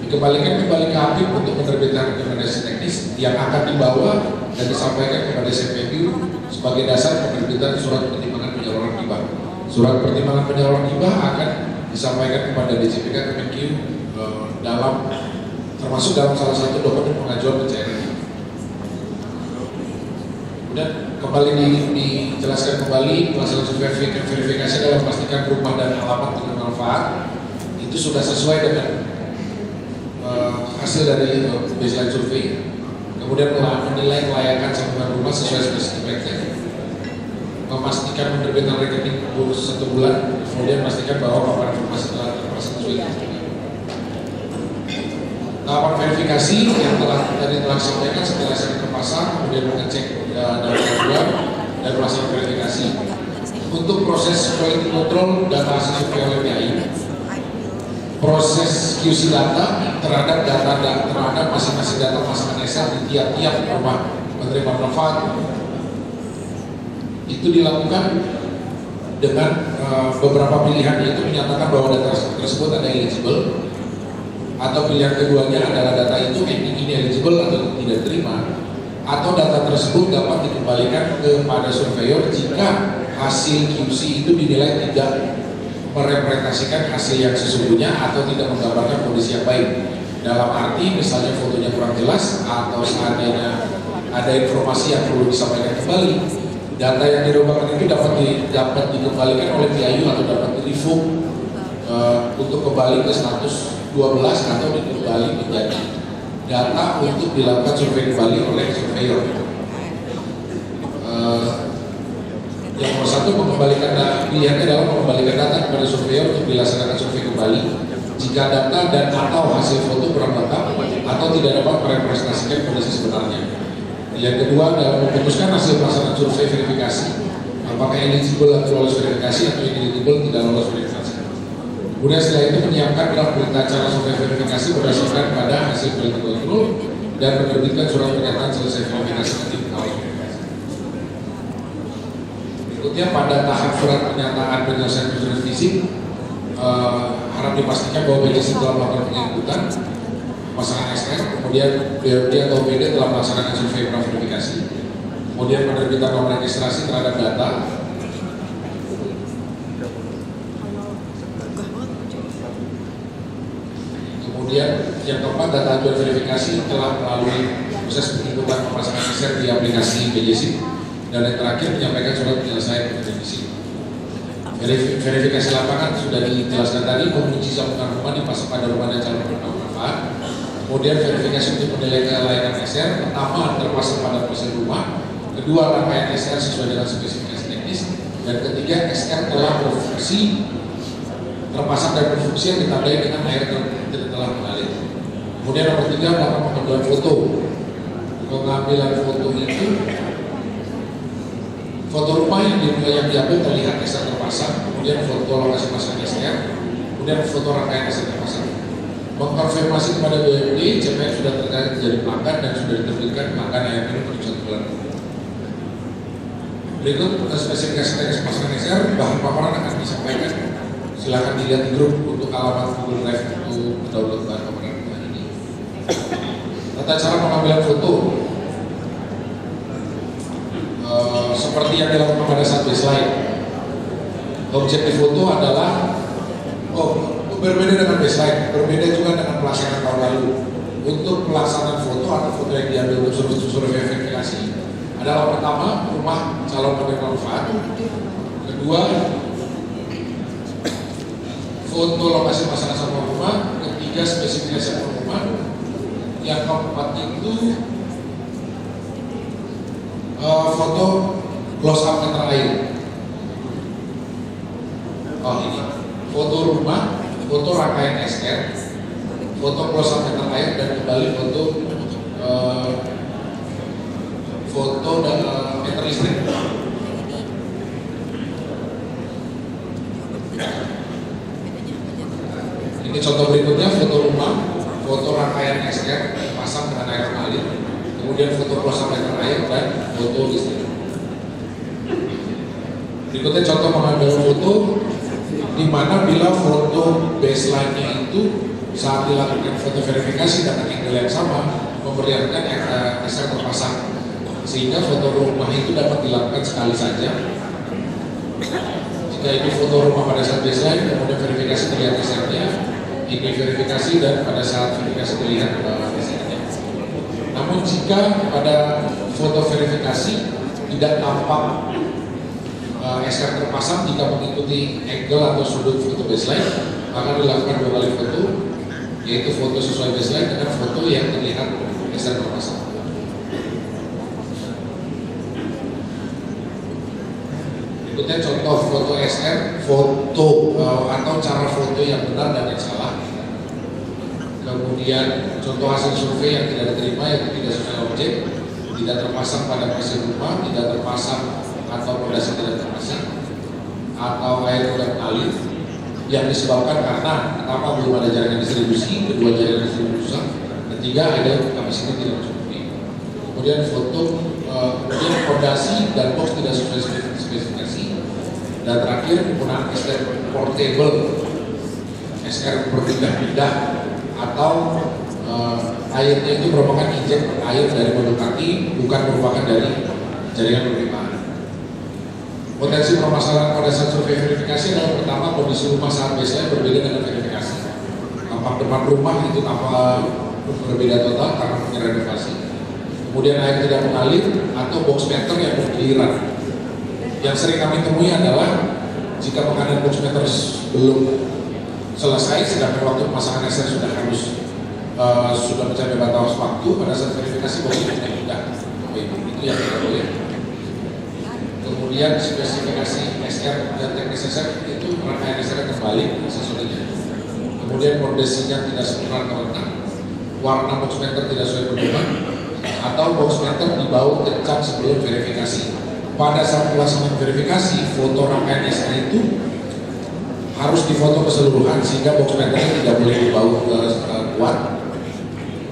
dikembalikan kembali ke HAPIM untuk menerbitkan rekomendasi teknis yang akan dibawa dan disampaikan kepada CPPU sebagai dasar penerbitan surat pertimbangan penyaluran hibah. Surat pertimbangan penyaluran hibah akan disampaikan kepada DJPK Kemenq termasuk dalam salah satu dokumen pengajuan pencairan. Kemudian kembali dijelaskan kembali pelaksanaan survei verifikasi dalam memastikan rumah dan alamat dengan manfaat itu sudah sesuai dengan hasil dari baseline survei. Kemudian menilai kelayakan sambungan rumah sesuai spesifikasinya, memastikan penerbitan rekening 1 bulan, kemudian memastikan bahwa paparan informasi telah terpasang sesuai. Tahapan verifikasi yang tadi telah disampaikan setelah saya terpasang, kemudian mengecek data aduan dan melaksanakan verifikasi. Untuk proses quality control data hasil survei oleh PIAU, proses QC data terhadap masing-masing data pasangan SR di tiap-tiap rumah penerima manfaat itu dilakukan dengan beberapa pilihan, yaitu menyatakan bahwa data tersebut ada eligible, atau pilihan keduanya adalah data itu ini eligible atau tidak terima, atau data tersebut dapat dikembalikan kepada surveyor jika hasil QC itu dinilai tidak merepresentasikan hasil yang sesungguhnya atau tidak menggambarkan kondisi yang baik. Dalam arti misalnya fotonya kurang jelas atau seandainya ada informasi yang perlu disampaikan kembali, data yang dirubahkan itu dapat dikembalikan oleh PIAU atau dapat di-revoke untuk kembali ke status 12 atau dikembali menjadi data untuk dilakukan survei kembali oleh surveyor. Yang nomor satu, mengembalikan pilihannya adalah mengembalikan data kepada surveyor untuk dilaksanakan survei kembali jika data dan atau hasil foto kurang lengkap atau tidak dapat merepresentasikan kondisi sebenarnya. Yang kedua adalah memutuskan hasil pelaksanaan survei verifikasi apakah eligible atau lolos verifikasi atau ineligible tidak lolos verifikasi. Kemudian setelah itu menyiapkan draft berita acara survei verifikasi berdasarkan pada hasil quality control dan menerbitkan surat pernyataan selesai verifikasi ke tim pengawas verifikasi. Berikutnya pada tahap surat pernyataan penyelesaian proses fisik harap dipastikan bahwa PJSIP telah melakukan penginputan pasangan SR, kemudian BOD atau PD telah melaksanakan survei verifikasi, kemudian penerbitan nomor registrasi terhadap data. Kemudian yang keempat, data aduan verifikasi telah melalui proses penginputan pemasangan SR di aplikasi PJSIP, dan yang terakhir menyampaikan surat penyelesaian PJSIP. Verifikasi lapangan sudah dijelaskan tadi, menguji sambungan rumah dipasang pada rumah dan calon penerima manfaat. Kemudian verifikasi untuk menilai kelayakan SR, pertama terpasang pada proses rumah, kedua rangkaian SR sesuai dengan spesifikasi teknis, dan ketiga SR telah berfungsi, terpasang dan berfungsi yang ditandai dengan air telah mengalir. Kemudian nomor tiga, melakukan pengambilan foto. Pengambilan foto itu foto rumah yang diambil terlihat SR terpasang, kemudian foto lokasi pasang SR, kemudian foto rangkaian SR terpasang. Mengkonfirmasi kepada BUMD, CPN sudah terkait menjadi pelanggan dan sudah diterbitkan pelanggan air minum untuk 1 bulan. Berikut spesifikasi teknis pemasangan SR, bahan paparan akan disampaikan. Silakan dilihat di grup untuk alamat Google Drive untuk download bahan paparan ini. Tata cara pengambilan foto seperti yang dilakukan pada saat baseline. Objek di foto adalah berbeda dengan baseline, berbeda juga dengan pelaksanaan tahun lalu. Untuk pelaksanaan foto atau foto yang diambil untuk survei verifikasi adalah pertama rumah calon penerima manfaat, kedua foto lokasi masalah sama rumah, ketiga spesifikasi rumah, yang keempat itu foto close up meter air. Oh ini foto rumah, foto rangkaian SR, foto close up meter air, dan kembali foto dan meter listrik. Ini contoh berikutnya foto rumah, foto rangkaian SR pasang dengan air mengalir, kemudian foto close up meter air dan foto listrik. Berikutnya contoh pengambilan foto di mana bila foto baseline-nya itu saat dilakukan foto verifikasi dengan angle yang sama memperlihatkan SR terpasang, sehingga foto rumah itu dapat dilakukan sekali saja. Jika ini foto rumah pada saat baseline, kemudian verifikasi terlihat SR-nya, ini verifikasi dan pada saat verifikasi terlihat SR-nya. Namun jika pada foto verifikasi tidak tampak SR terpasang jika mengikuti angle atau sudut foto baseline, maka dilakukan 2 kali foto, yaitu foto sesuai baseline dengan foto yang terlihat SR terpasang. Berikutnya contoh foto SR, foto atau cara foto yang benar dan yang salah. Kemudian contoh hasil survei yang tidak diterima, yang tidak sesuai objek, tidak terpasang pada pasir rumah, tidak terpasang atau pondasi tidak terpasang, atau air tidak mengalir, yang disebabkan karena pertama belum ada jaringan distribusi, kedua jaringan distribusi rusak, ketiga ada kapasitas tidak mencukupi. Kemudian foto, kemudian pondasi dan box tidak sesuai spesifikasi, dan terakhir penggunaan SR portable, SR berpindah-pindah, atau airnya itu merupakan injek air dari mobil kaki, bukan merupakan dari jaringan penerimaan. Potensi permasalahan pada saat survei verifikasi adalah pertama kondisi rumah saat baseline berbeda dengan verifikasi. Tampak depan rumah itu tampak berbeda total karena punya renovasi. Kemudian air tidak mengalir atau box meter yang bergiliran. Yang sering kami temui adalah jika pengadaan box meter belum selesai, sedangkan waktu pemasangan SR sudah harus sudah mencapai batas waktu, pada saat verifikasi box meter tidak. Itu yang tidak boleh. Kemudian spesifikasi SR dan teknis SR itu rangkaian SR terbalik sesuainya. Kemudian pondasinya tidak sempurna terletak, warna box meter tidak sesuai pedoman, atau box meter dibaut kencang sebelum verifikasi. Pada saat pelaksanaan verifikasi, foto rangkaian SR itu harus difoto keseluruhan sehingga box meternya tidak boleh dibaut kuat.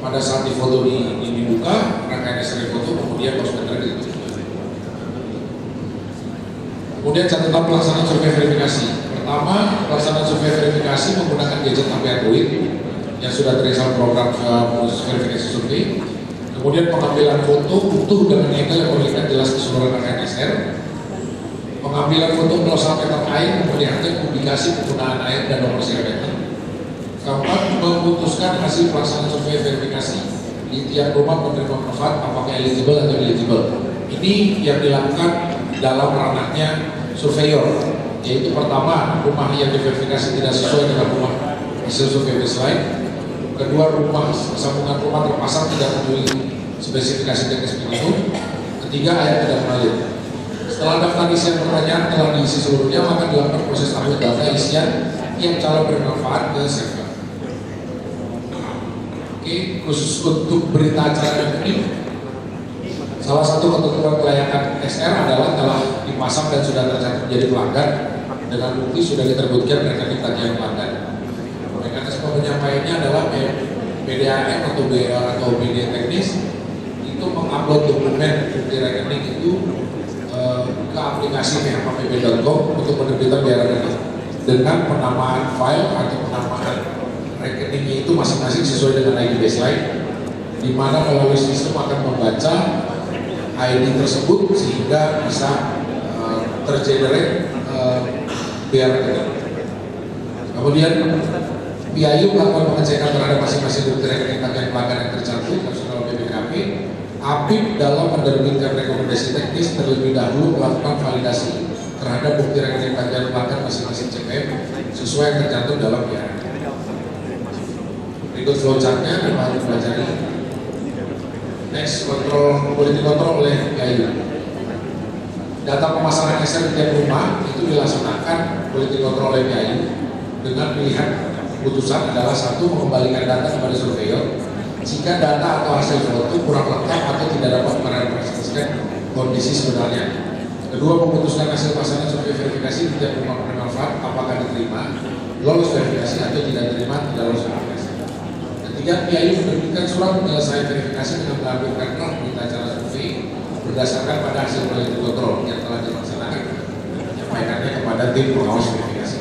Pada saat difoto dibuka, rangkaian SR difoto, kemudian box meternya ditutup. Kemudian catatan pelaksanaan survei verifikasi. Pertama, pelaksanaan survei verifikasi menggunakan gadget HP Android yang sudah terinstall program verifikasi survei. Kemudian pengambilan foto utuh dengan angle yang melihat jelas keseluruhan rangkaian SR. Pengambilan foto close up meter air memperlihatkan publikasi penggunaan air dan nomor serial meter. Keempat, memutuskan hasil pelaksanaan survei verifikasi di tiap rumah penerima manfaat apakah eligible atau eligible. Ini yang dilakukan dalam ranahnya surveyor, yaitu pertama rumah yang diverifikasi tidak sesuai dengan rumah hasil survei baseline, kedua rumah sambungan rumah terpasang tidak memenuhi spesifikasi teknis minimum, ketiga air tidak mengalir. Setelah daftar isian pertanyaan telah diisi seluruhnya, maka dilakukan proses upload data isian yang calon bermanfaat ke server. Oke, khusus untuk berita acara ini, salah satu ketentuan kelayakan SR adalah telah dipasang dan sudah tercatat menjadi pelanggan dengan bukti sudah diterbitkan rekening tagihan pelanggan. BDAM atau BD teknis itu mengupload dokumen bukti rekening itu ke aplikasi phkpp.com untuk penerbitan biaya rekening dengan penamaan file atau penamaan rekeningnya itu masing-masing sesuai dengan ID baseline, di mana melalui sistem akan membaca ID tersebut sehingga bisa tergenerate biaya rekening. Kemudian PIAYU melakukan pengecekan terhadap masing-masing bukti rekening tagihan pelanggan yang tercantum nasional BPKP. APIP dalam menerbitkan rekomendasi teknis terlebih dahulu melakukan validasi terhadap bukti rekening tagihan pelanggan masing-masing CPM sesuai yang tercantum dalam PIA. Berikut flowchartnya dapat dipelajari. Next, quality control oleh PIAYU. Data pemasangan SR di tiap rumah itu dilaksanakan quality control oleh PIAYU dengan pilihan keputusan adalah satu, mengembalikan data kepada surveyor jika data atau hasil foto kurang lengkap atau tidak dapat merepresentasikan kondisi sebenarnya. Kedua, memutuskan hasil pasangan survei verifikasi di tiap rumah penerima manfaat apakah diterima, lolos verifikasi atau tidak diterima, tidak lolos verifikasi. Ketiga, PIAYU menerbitkan surat penyelesaian verifikasi dengan melampirkan draft berita acara survei berdasarkan pada hasil quality control yang telah dilaksanakan dan menyampaikannya kepada tim pengawas verifikasi.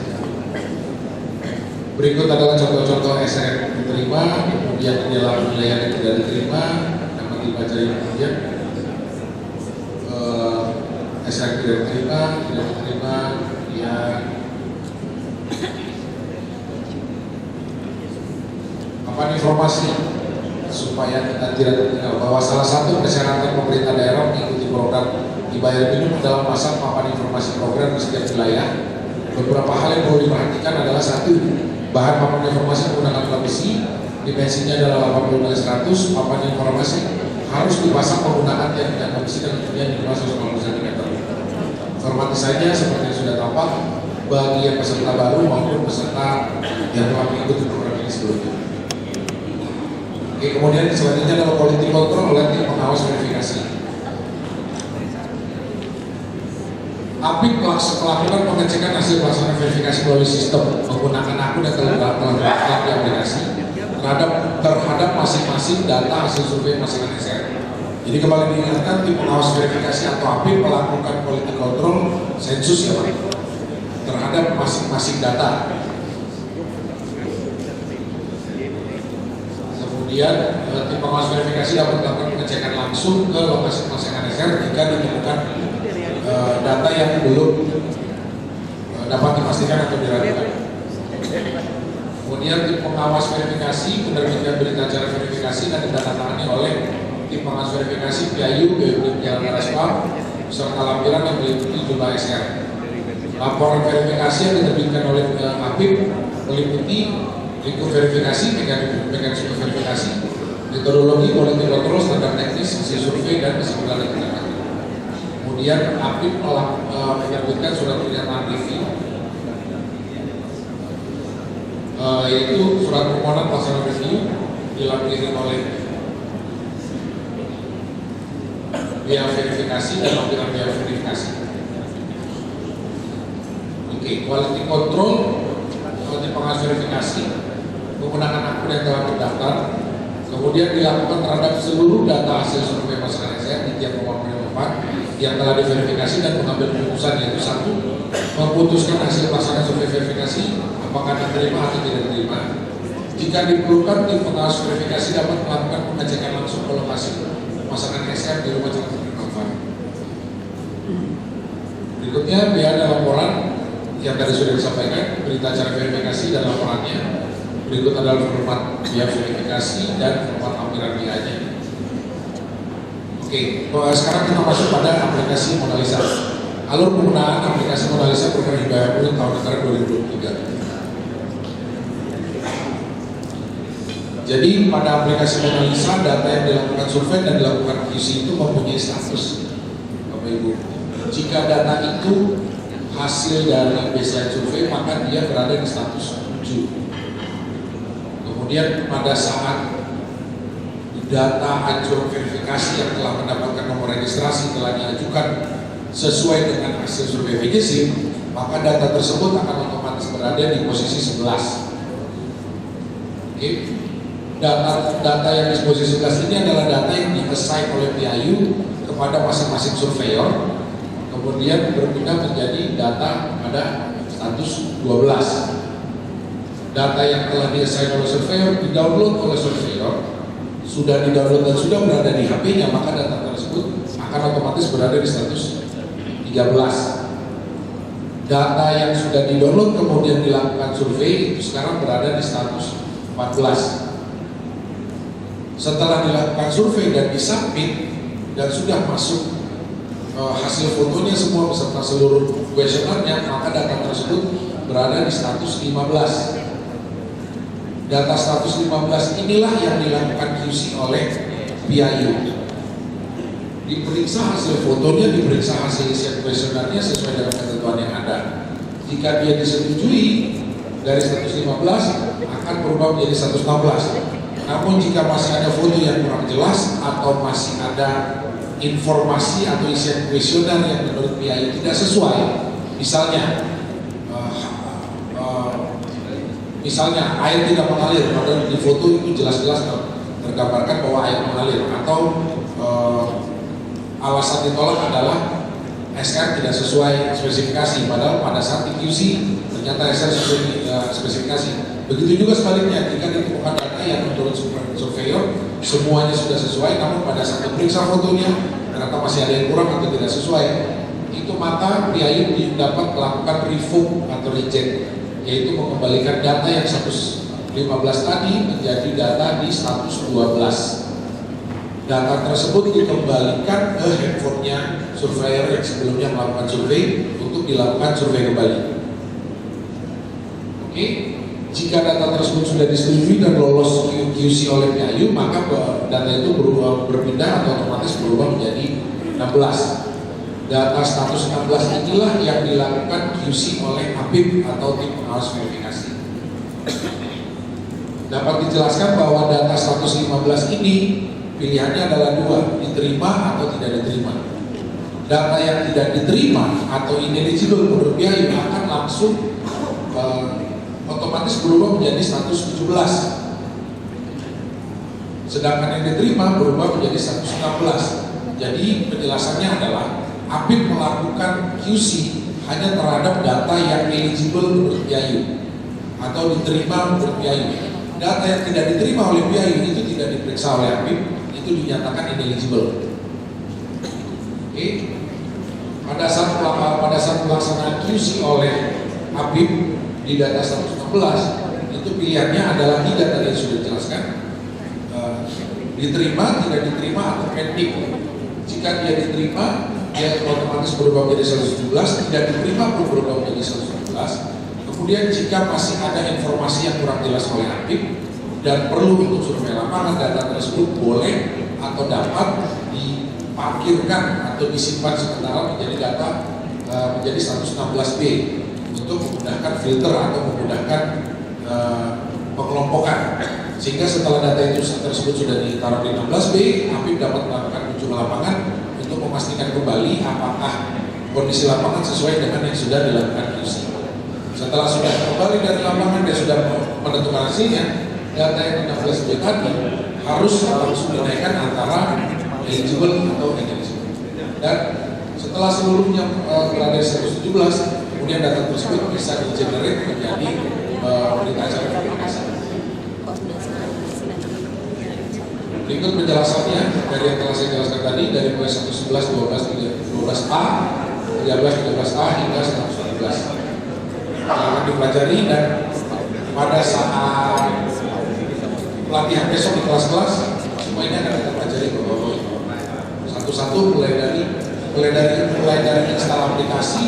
Berikut adalah contoh-contoh SR yang diterima, kemudian dalam penilaian yang tidak diterima, dapat dibaca kemudian SR tidak diterima, ya apa informasi supaya kita tidak tertinggal bahwa salah satu persyaratan pemerintah daerah mengikuti program dibayar minimum dalam masa papan informasi program di setiap wilayah. Beberapa hal yang perlu diperhatikan adalah satu, bahan papan informasi menggunakan televisi, dimensinya adalah 80x100, papan informasi harus dipasang menggunakan tiang televisi dan ketinggian di 150 cm. Informatisasinya seperti yang sudah tampak bagi yang peserta baru maupun peserta yang telah mengikuti program ini sebelumnya. Oke, kemudian selanjutnya adalah quality control oleh tim pengawas verifikasi. APIP melakukan pengecekan hasil pelaksanaan verifikasi melalui sistem menggunakan akun yang telah di aplikasi terhadap masing-masing data hasil survei pasangan SR. Jadi kembali diingatkan, tim pengawas verifikasi atau APIP melakukan quality control sensus ya Pak, terhadap masing-masing data. Kemudian tim pengawas verifikasi dapat melakukan pengecekan langsung ke lokasi pasangan SR jika ditemukan data yang belum dapat dipastikan atau diragukan. Kemudian tim pengawas verifikasi menerbitkan berita acara verifikasi dan ditandatangani oleh tim pengawas verifikasi PIAYU, BPD Jalan Respam, serta lampiran yang meliputi jumlah SR. Laporan verifikasi yang diterbitkan oleh APIP meliputi lingkup verifikasi, mekanisme verifikasi, metodologi, quality control, standar teknis, hasil survei, dan kesimpulan yang terdapat. Kemudian APIP menerbitkan surat pernyataan review, yaitu surat permohonan pelaksanaan review dilampiri oleh biaya verifikasi dan lampiran biaya verifikasi. Oke, quality control tim pengawas verifikasi menggunakan akun yang telah terdaftar, kemudian dilakukan terhadap seluruh data hasil survei pasangan SR di tiap rumah penerima yang telah diverifikasi dan mengambil keputusan, yaitu satu, memutuskan hasil pasangan survei verifikasi apakah diterima atau tidak diterima. Jika diperlukan, tim pengawas verifikasi dapat melakukan pengecekan langsung ke lokasi pasangan SR di rumah calon penerima manfaat. Berikutnya ada laporan yang tadi sudah disampaikan, berita acara verifikasi dan laporannya. Berikut adalah format biaya verifikasi dan format lampiran biayanya. Oke, sekarang kita masuk pada aplikasi Mona Lisa. Alur penggunaan aplikasi Mona Lisa program Hibah Murid tahun anggaran 2023. Jadi pada aplikasi Mona Lisa, data yang dilakukan survei dan dilakukan QC itu mempunyai status, Bapak Ibu. Jika data itu hasil dari baseline survei, maka dia berada di status 7. Kemudian pada saat data anjuran verifikasi yang telah mendapatkan nomor registrasi telah diajukan sesuai dengan hasil survei VGC, maka data tersebut akan otomatis berada di posisi 11. Oke. data yang disposisitas ini adalah data yang di-assign oleh PIU kepada masing-masing surveyor, kemudian berpindah menjadi data pada status 12. Data yang telah di-assign oleh surveyor di-download oleh surveyor, sudah di-download dan sudah berada di HP-nya, maka data tersebut akan otomatis berada di status 13. Data yang sudah di-download kemudian dilakukan survei itu sekarang berada di status 14. Setelah dilakukan survei dan disubmit dan sudah masuk hasil fotonya semua beserta seluruh kuesionernya, maka data tersebut berada di status 15. Data status 15 inilah yang dilakukan QC oleh PIU. Diperiksa hasil fotonya, diperiksa hasil isian kuesionernya sesuai dengan ketentuan yang ada. Jika dia disetujui dari status 15 akan berubah menjadi status 16. Namun jika masih ada foto yang kurang jelas atau masih ada informasi atau isian kuesioner yang menurut PIU tidak sesuai, misalnya air tidak mengalir, padahal di foto itu jelas-jelas tergambarkan bahwa air mengalir, atau alasan ditolak adalah SR tidak sesuai spesifikasi, padahal pada saat di QC ternyata SR sesuai spesifikasi. Begitu juga sebaliknya, jika ditemukan data yang menurut surveyor semuanya sudah sesuai, namun pada saat diperiksa fotonya ternyata masih ada yang kurang atau tidak sesuai, itu maka PIU dapat melakukan revoke atau reject, yaitu mengembalikan data yang status 15 tadi menjadi data di status 12. Data tersebut dikembalikan ke handphonenya surveyor yang sebelumnya melakukan survei untuk dilakukan survei kembali. Oke, jika data tersebut sudah disetujui dan lolos QC oleh PIU, maka data itu berpindah atau otomatis berubah menjadi 16. Data status 16 inilah yang dilakukan QC oleh APIP atau tim pengawas verifikasi. Dapat dijelaskan bahwa data status 15 ini pilihannya adalah dua, diterima atau tidak diterima. Data yang tidak diterima atau ineligible menurut PIU akan langsung otomatis berubah menjadi status 17. Sedangkan yang diterima berubah menjadi status 16. Jadi penjelasannya adalah APIP melakukan QC hanya terhadap data yang eligible menurut PIU atau diterima menurut PIU. Data yang tidak diterima oleh PIU itu tidak diperiksa oleh APIP, itu dinyatakan ineligible. Oke. Pada saat pelaksanaan QC oleh APIP di data status 16, itu pilihannya adalah tidak, tadi sudah dijelaskan, diterima, tidak diterima, atau pending. Jika dia diterima, dia otomatis berubah menjadi 117, tidak diterima pun berubah menjadi 117. Kemudian jika masih ada informasi yang kurang jelas oleh APIP dan perlu untuk survei lapangan, data tersebut boleh atau dapat diparkirkan atau disimpan sementara menjadi data menjadi status 16B untuk memudahkan filter atau memudahkan pengelompokan. Sehingga setelah data itu tersebut sudah ditaruh di 16B, APIP dapat melakukan uji lapangan untuk memastikan kembali apakah kondisi lapangan sesuai dengan yang sudah dilakukan QC. Setelah sudah kembali dari lapangan dan sudah menentukan hasilnya, data yang 16B tadi harus langsung dinaikkan antara eligible atau ineligible. Dan setelah seluruhnya berada di 117, kemudian data tersebut bisa di-generate menjadi berita acara verifikasi. Berikut penjelasannya dari yang telah saya jelaskan tadi, dari mulai 111, 12A, 13, 13A hingga 117. Akan dipelajari, dan pada saat pelatihan besok di kelas-kelas semua ini akan kita pelajari satu-satu, mulai dari install aplikasi,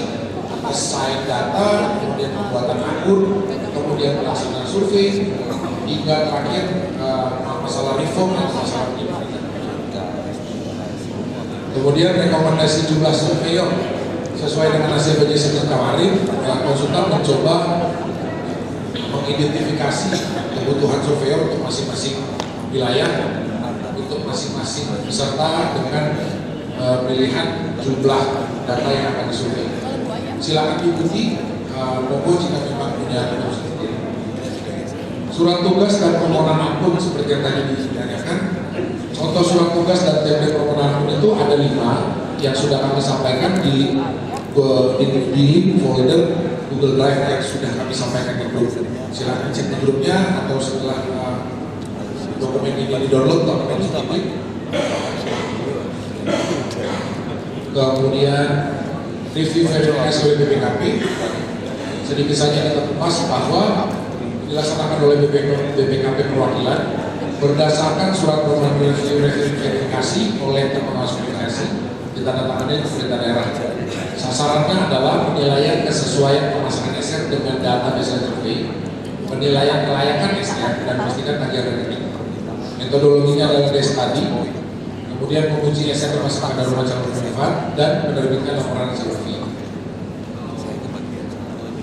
assign data, kemudian pembuatan akun, kemudian pelaksanaan survei, hingga terakhir masalah reform dan masalah penyimpanan. Kemudian rekomendasi jumlah surveyor sesuai dengan hasil penelitian kemarin, konsultan mencoba mengidentifikasi kebutuhan surveyor untuk masing-masing wilayah, untuk masing-masing peserta dengan pilihan jumlah data yang akan disurvei. Silakan diikuti, monggo jika memang punya Surat tugas dan permohonan ampun seperti yang tadi ditanyakan. Contoh surat tugas dan template permohonan ampun itu ada 5 yang sudah kami sampaikan di link folder Google Drive yang sudah kami sampaikan ke grup. Silahkan cek di grupnya atau setelah dokumen ini di-download dokumen ini. Kemudian review verifikasi oleh BPKP. Sedikit saja kita kupas bahwa dilaksanakan oleh BPKP perwakilan berdasarkan surat permohonan verifikasi oleh pengawas verifikasi ditandatangani pemerintah daerah. Sasarannya adalah penilaian kesesuaian pemasangan SR dengan data baseline survei, penilaian kelayakan SR dan memastikan tagihan rekening. Metodologinya adalah case study, kemudian menguji SR pemasangan darurat calon penerima dan menerbitkan laporan hasil review.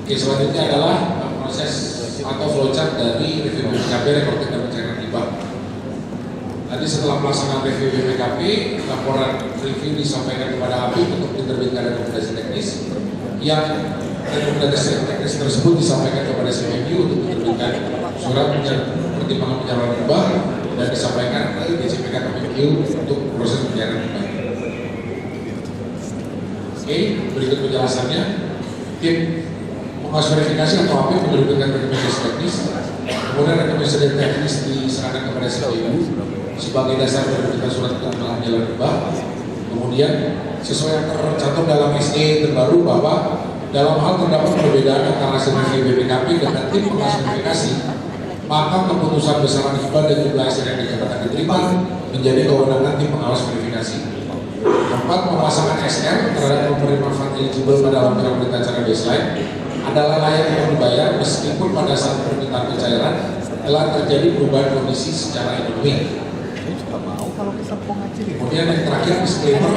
Oke, selanjutnya adalah proses atau flowchart dari review BPKP reporting dan pencairan hibah. Tadi setelah pelaksanaan review BPKP, laporan review disampaikan kepada API untuk diterbitkan rekomendasi teknis yang rekomendasi teknis tersebut disampaikan kepada CMU untuk diterbitkan surat pertimbangan penyaluran hibah dan disampaikan ke DCPK KPQ untuk proses pencairan hibah. Oke, berikut penjelasannya. Tim pengawas verifikasi atau API menerbitkan rekomendasi teknis, kemudian rekomendasi teknis diserahkan kepada CMU sebagai dasar penerbitan surat pertimbangan penyaluran hibah. Kemudian sesuai yang tercantum dalam SE terbaru bahwa dalam hal terdapat perbedaan antara hasil review BPKP dengan tim pengawas verifikasi, maka keputusan besaran hibah dan jumlah SR yang dikatakan diterima menjadi kewenangan tim pengawas verifikasi. 4. Pemasangan SR terhadap penerima manfaat eligible pada lampiran berita acara baseline adalah layak untuk dibayar meskipun pada saat permintaan pencairan telah terjadi perubahan kondisi secara ekonomi. Kemudian yang terakhir disclaimer,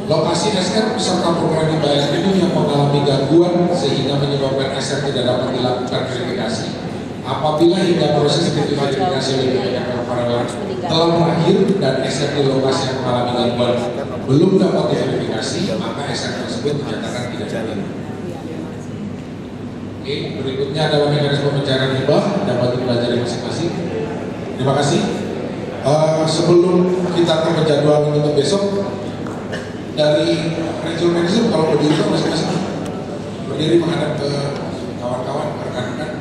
lokasi SR peserta program dibayar ini yang mengalami gangguan sehingga menyebabkan SR tidak dapat dilakukan verifikasi. Apabila hingga proses verifikasi oleh BPKP telah berakhir dan SR di lokasi yang mengalami gangguan belum dapat diverifikasi, maka SR tersebut dinyatakan tidak jadi. Oke, berikutnya adalah mekanisme pencairan hibah dapat dipelajari masing-masing. Terima kasih. Sebelum kita akan menjadwal untuk besok, dari regional manager kalau berdiri itu masing-masing berdiri menghadap ke kawan-kawan rekan-rekan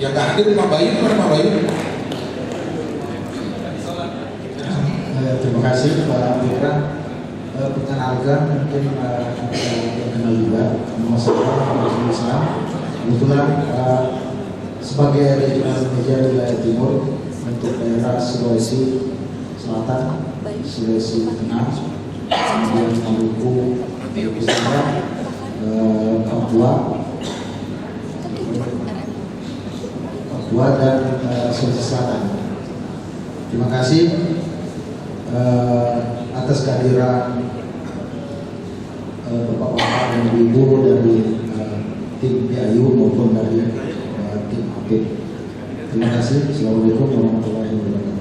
yang nggak hadir. Pak Bayu, Pak Bayu. Terima kasih Pak Fitra. Perkenalkan mungkin kenal juga nama saya Islam. Kebetulan sebagai regional manager wilayah timur untuk daerah Sulawesi Selatan, Sulawesi Tengah, kemudian Maluku, Utara, Papua dan Sulawesi Selatan. Terima kasih atas kehadiran Bapak-bapak dan Ibu dari tim PAYU maupun dari tim APIP. Terima kasih. Assalamualaikum warahmatullahi wabarakatuh.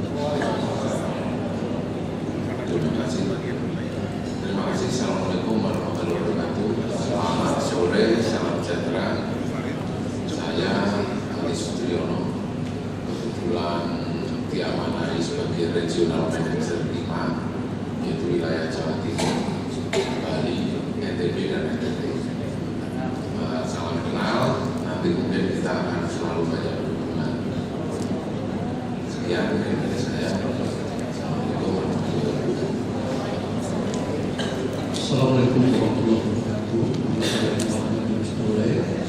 Terima kasih. Assalamualaikum warahmatullahi wabarakatuh. Selamat sore, salam sejahtera. Saya Ali Sutriyono, kebetulan diamanai sebagai regional manager 5, yaitu wilayah Jawa Timur, Bali, NTB dan NTT. Salam kenal. Nanti kemudian kita akan selalu banyak berhubungan. Sekian dari saya. Assalamualaikum warahmatullahi wabarakatuh. Assalamualaikum warahmatullahi wabarakatuh.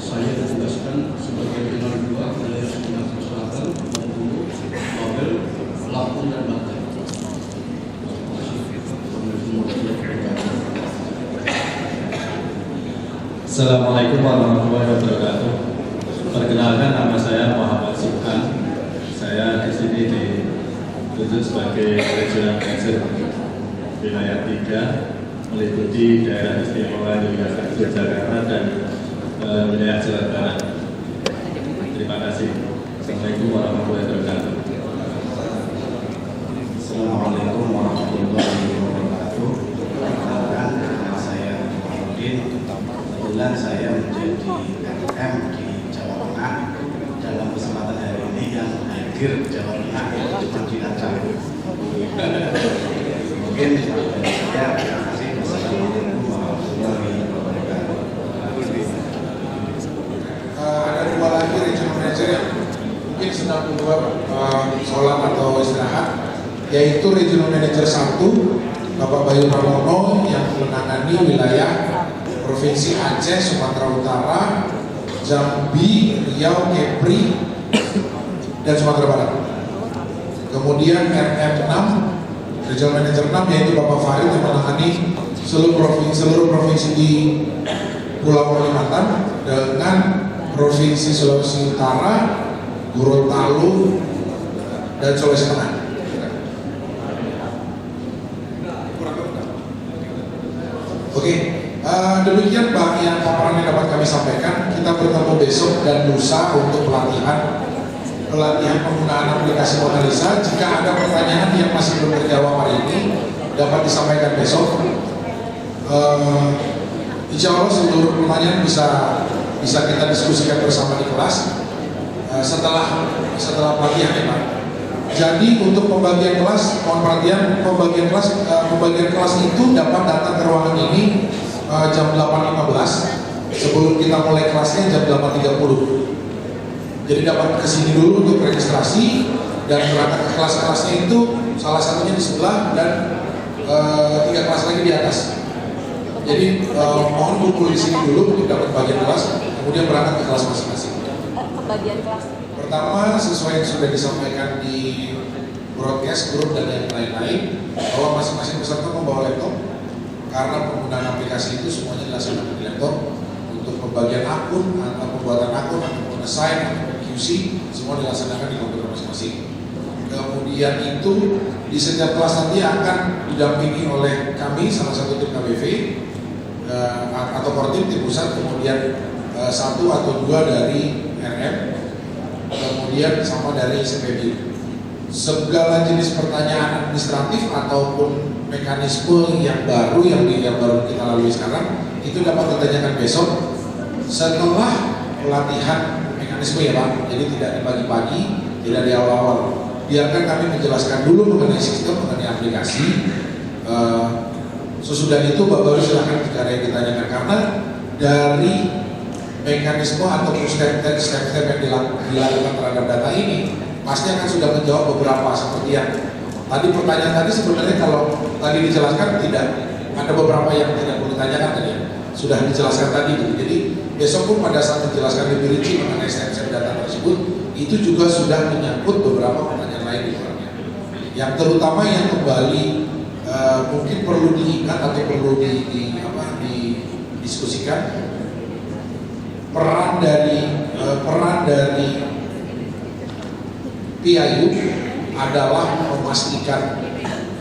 Saya ditugaskan sebagai regional 2 wilayah Sumatera Selatan, Bengkulu, Babel, Lampung dan Banten. Assalamualaikum warahmatullahi wabarakatuh. Perkenalkan, nama saya Muhammad Subhan. Saya di sini ditunjuk sebagai regional manager wilayah 3, meliputi daerah istimewa Yogyakarta dan wilayah Jawa Barat. Terima kasih. Assalamualaikum warahmatullahi wabarakatuh. Assalamualaikum warahmatullahi wabarakatuh. Perkenalkan, nama saya Muhammadin. Kebetulan saya menjadi RM di Jawa Tengah. Dalam kesempatan hari ini hadir Jawa Tengah cuma Cilacap. Mungkin saya terima kasih. Wassalamualaikum warahmatullahi wabarakatuh. Ada dua lagi regional manager yang mungkin sedang keluar sholat atau istirahat, yaitu regional manager 1 Bapak Bayu Pramono yang menangani wilayah Provinsi Aceh, Sumatera Utara, Jambi, Riau, Kepri, dan Sumatera Barat. Kemudian RM6 regional manager 6 yaitu Bapak Farid yang menangani seluruh provinsi di Pulau Kalimantan dengan Provinsi Sulawesi Utara, Gorontalo, dan Sulawesi Tengah. Oke, demikian Pak yang paparan yang dapat kami sampaikan. Kita bertemu besok dan lusa untuk pelatihan penggunaan aplikasi Mona Lisa. Jika ada pertanyaan yang masih belum terjawab hari ini, dapat disampaikan besok. Insya Allah seluruh pertanyaan bisa kita diskusikan bersama di kelas setelah pelatihan ya Pak. Jadi untuk pembagian kelas, mohon perhatian, pembagian kelas itu dapat datang ke ruangan ini jam 8.15 sebelum kita mulai kelasnya jam 8.30. Jadi dapat kesini dulu untuk registrasi dan berangkat ke kelas-kelasnya itu salah satunya di sebelah dan 3 kelas lagi di atas. Jadi mohon kumpul di sini dulu untuk dapat bagian kelas, kemudian berangkat ke kelas masing-masing. Pembagian kelas. Pertama, sesuai yang sudah disampaikan di broadcast, grup dan yang lain-lain, bahwa masing-masing peserta membawa laptop karena penggunaan aplikasi itu semuanya dilaksanakan di laptop. Untuk pembagian akun atau pembuatan akun atau assign atau QC semua dilaksanakan di komputer masing-masing. Kemudian itu di setiap kelas nanti akan didampingi oleh kami, salah satu tim KBV atau kortim tim pusat, kemudian 1 atau 2 dari RM, kemudian sama dari CPB. Segala jenis pertanyaan administratif ataupun mekanisme yang baru yang baru kita lalui sekarang itu dapat ditanyakan besok setelah pelatihan mekanisme ya Pak. Jadi tidak dibagi-bagi, tidak di awal-awal. Biarkan kami menjelaskan dulu mengenai sistem, mengenai aplikasi. Sesudah itu Bapak Baru silahkan jika ada yang ditanyakan, karena dari mekanisme atau step-step yang dilakukan terhadap data ini pasti akan sudah menjawab beberapa seperti yang tadi pertanyaan tadi. Sebenarnya kalau tadi dijelaskan tidak ada beberapa yang tidak perlu ditanyakan tadi ya, sudah dijelaskan tadi gitu. Jadi besok pun pada saat dijelaskan lebih rinci mengenai step-step data tersebut itu juga sudah menyangkut beberapa pertanyaan lain di luarnya. Yang terutama yang kembali mungkin perlu diingat atau perlu didiskusikan peran dari PIU adalah memastikan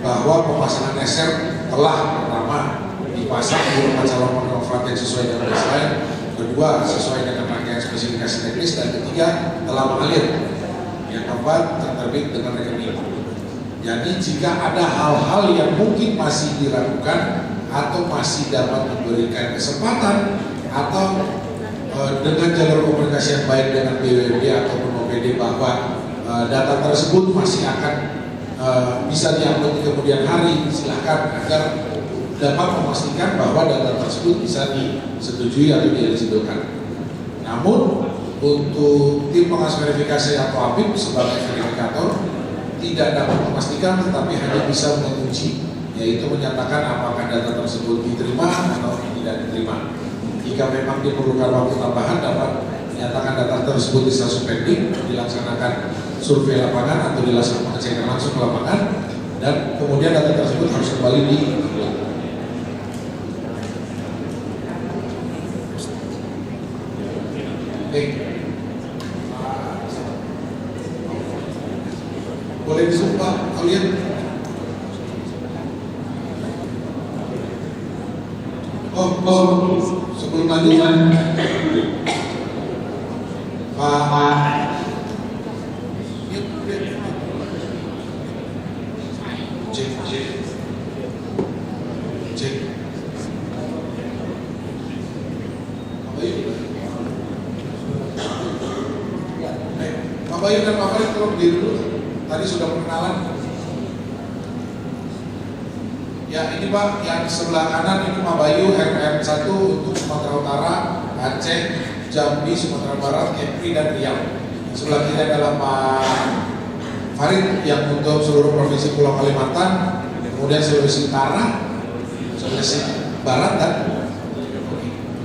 bahwa pemasangan SR telah pertama dipasang di rumah calon penerima yang sesuai dengan baseline, kedua sesuai dengan rangkaian spesifikasi teknis, dan ketiga telah mengalir, yang keempat terterbit dengan rekening. Jadi jika ada hal-hal yang mungkin masih diragukan atau masih dapat memberikan kesempatan atau dengan jalur komunikasi yang baik dengan BWB ataupun OPD bahwa data tersebut masih akan bisa diupload di kemudian hari, silahkan agar dapat memastikan bahwa data tersebut bisa disetujui atau dieligibilkan. Namun untuk tim pengawas verifikasi atau APIP sebagai verifikator tidak dapat memastikan, tetapi hanya bisa menguji, yaitu menyatakan apakah data tersebut diterima atau tidak diterima. Jika memang diperlukan waktu tambahan, dapat menyatakan data tersebut bisa pending, dilaksanakan survei lapangan atau dilaksanakan pengecekan langsung ke lapangan, dan kemudian data tersebut harus kembali di boleh disumpah kalian. Sebelum lanjutan Pak cek Bapak Bayu dan Pak Farid tolong berdiri dulu. Tadi sudah perkenalan. Ya ini Pak, yang sebelah kanan ini Pak Bayu RM1 untuk Sumatera Utara, Aceh, Jambi, Sumatera Barat, Kepri dan Riau. Sebelah kiri adalah Pak Farid yang untuk seluruh provinsi Pulau Kalimantan, kemudian Sulawesi Utara, Sulawesi Barat dan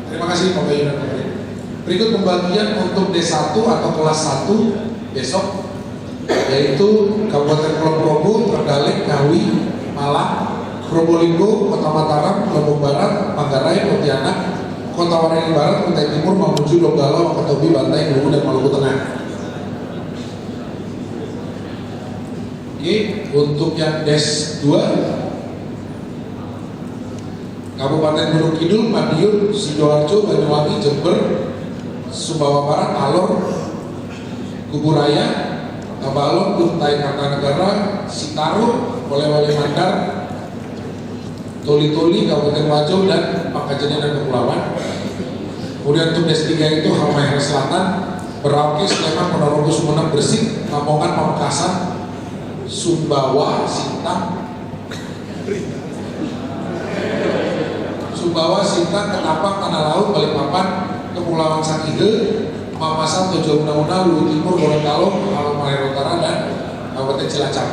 terima kasih Pak Bayu dan Pak Farid. Berikut pembagian untuk D1 atau kelas 1 besok, yaitu Kabupaten Kulon Progo, Trenggalek, Ngawi, Malang, Probolinggo, Kota Mataram, Lombok Barat, Manggarai, Pontianak, Kota Waringin Barat, Kutai Timur, Mamuju, Donggala, Wakatobi, Bantai, Luwu, dan Maluku Tengah. Oke, untuk yang Des 2, Kabupaten Gunung Kidul, Madiun, Sidoarjo, Banyuwangi, Jember, Sumbawa Barat, Alor, Kuburaya, Tabalong, Kutai Kartanegara, Sitaru, Polewali Mandar, Toli-Toli, Kabupaten Wajo, dan Pangkajene dan Kepulauan. Kemudian untuk Des 3 itu Halmahera Selatan, Merauke, Sleman, Ponorogo, Sumeneb, Gresik, Lamongan, Pamekasan, Sumbawa, Sintang, Ketapang, Tanah Laut, Balikpapan, Kepulauan Sangihe, Mamasa, Tojo Una-Una, Luwu Timur, Gorontalo, Halmahera Utara, dan Kabupaten Cilacap.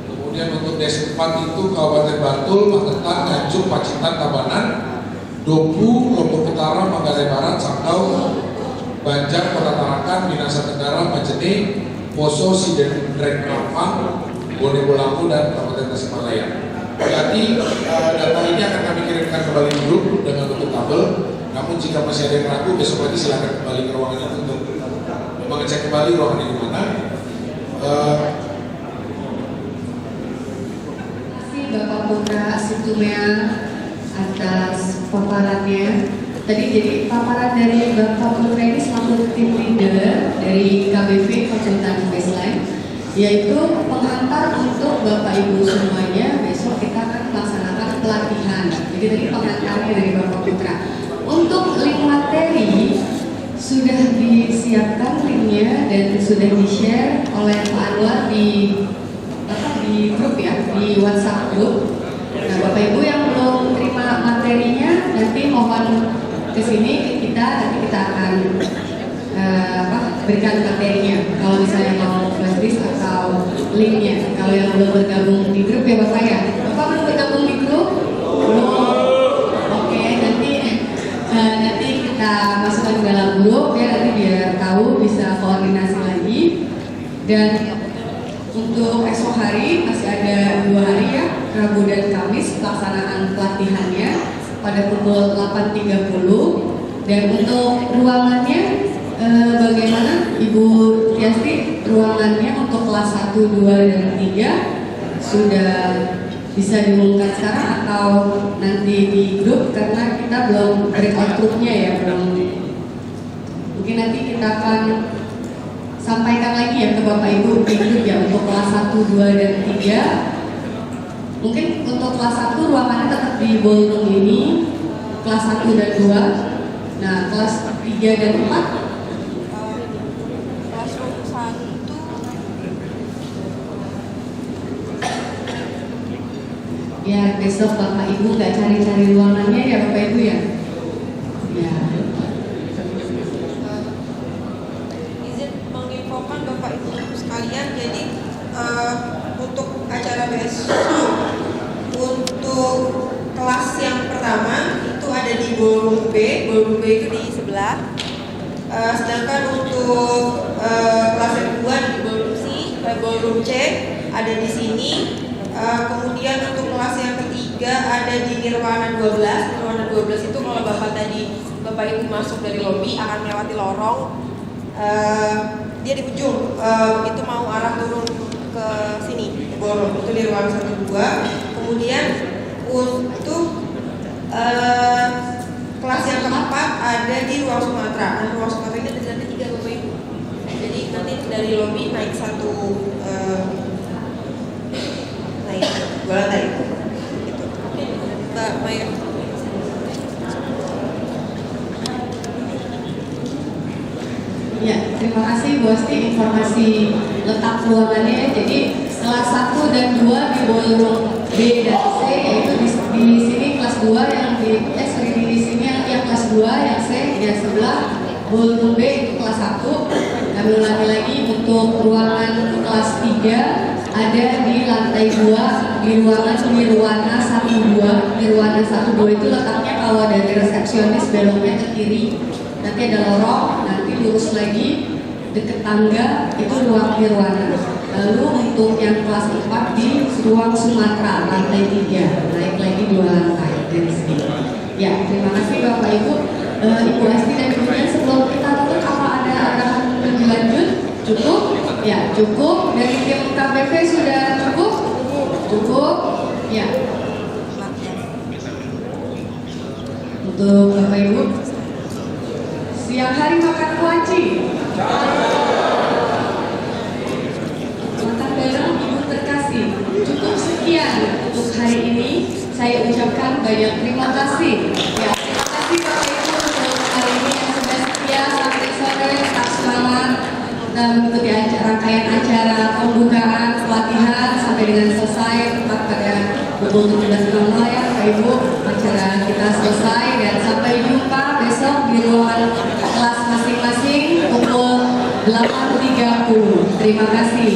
Kemudian untuk Des 4 itu Kabupaten Bantul, Magetan, Nganjuk, Pacitan, Tabanan, Dompu, Lombok Utara, Manggarai Barat, Sangkau, Banjar, Kota Tarakan, Minahasa Tenggara, Majene, Poso, Sidendreng, Rampang, Bone Bolango, dan Kabupaten Tasikmalaya. Jadi data ini akan kami kirimkan kembali di grup dengan bentuk tabel. Namun jika masih ada yang ragu, besok lagi silakan kembali ke ruangan itu untuk mengecek kembali ruangan ini di mana. Terima kasih Bapak Putra Situmea atas paparannya. Tadi jadi paparan dari Bapak Putra ini selaku tim leader dari KBV Konsultan Baseline, yaitu pengantar untuk Bapak Ibu semuanya. Besok kita akan melaksanakan pelatihan. Jadi tadi pengantarnya dari Bapak Putra. Untuk link materi sudah disiapkan linknya dan sudah di-share oleh Pak Anwar di grup ya, di WhatsApp grup. Nah, Bapak Ibu yang belum terima materinya nanti mohon ke sini ke kita, nanti kita akan berikan materinya. Kalau misalnya mau flash disk atau linknya. Kalau yang belum bergabung di grup ya Bapak ya. Bapak belum bergabung di grup? Belum. Oke, nanti kita masukkan ke dalam grup ya, nanti biar tahu bisa koordinasi lagi. Dan untuk esok hari masih ada 2 hari ya, Rabu dan Kamis pelaksanaan pelatihannya pada pukul 8.30. Dan untuk ruangannya bagaimana Ibu Tiasti? Ruangannya untuk kelas 1, 2, dan 3 sudah bisa diumumkan sekarang atau nanti di grup, karena kita belum breakout grupnya ya, belum. Mungkin nanti kita akan sampaikan lagi ya ke Bapak Ibu di grup ya untuk kelas 1, 2, dan 3. Mungkin untuk kelas 1 ruangannya tetap di ballroom ini, kelas 1 dan 2. Nah, kelas 3 dan 4 ya besok Bapak Ibu nggak cari-cari ruangannya ya Bapak Ibu ya. Ya. Izin menginfokan Bapak Ibu sekalian, jadi untuk acara besok untuk kelas yang pertama itu ada di ballroom B itu di sebelah. Sedangkan untuk kelas yang kedua di ballroom C ada di sini. Kemudian untuk kelas yang ketiga ada di Nirwana 12. Nirwana 12 itu kalau Bapak Ibu masuk dari lobi akan melewati lorong. Dia di ujung, itu mau arah turun ke sini, ke ballroom itu di ruang 1, 2. Kemudian untuk kelas yang keempat ada di ruang Sumatera. Nah, ruang Sumatera ini ada di lantai 3 Bapak Ibu. Jadi nanti dari lobi naik 2 lantai gitu. Mbak Maya. Ya, terima terima kasih Bu Asti informasi letak ruangannya. Jadi kelas 1 dan 2 di ballroom B dan C, yaitu di sini kelas 2 yang di sini yang kelas 2 yang C yang sebelah ballroom B itu kelas 1. Kami ulangi lagi untuk ruangan kelas 3 ada di lantai 2 di ruangan Nirwana 12. Nirwana 12 itu letaknya kalau dari resepsionis beloknya ke kiri. Nanti ada lorong, nanti lurus lagi deket tangga itu ruang Nirwana. Lalu untuk yang kelas 4 di ruang Sumatera lantai 3, naik lagi 2 lantai dari sini. Ya, terima kasih Bapak Ibu, Ibu Asti dan kemudian sebelum kita tutup apa ada arahan lebih lanjut? Cukup? Ya, cukup. Dari tim KPP sudah cukup? Cukup? Ya. Untuk Bapak Ibu, siang hari makan kuaci. Makan bareng Ibu terkasih. Cukup sekian untuk hari ini. Saya ucapkan banyak terima kasih. Ya, terima kasih Bapak Ibu untuk hari ini yang sudah setia sampai sore, tetap semangat dan mengikuti rangkaian acara pembukaan pelatihan sampai dengan selesai tepat pada pukul 17.00 ya Bapak Ibu, acara kita selesai dan sampai jumpa besok di ruangan kelas masing-masing pukul 8.30. Terima kasih.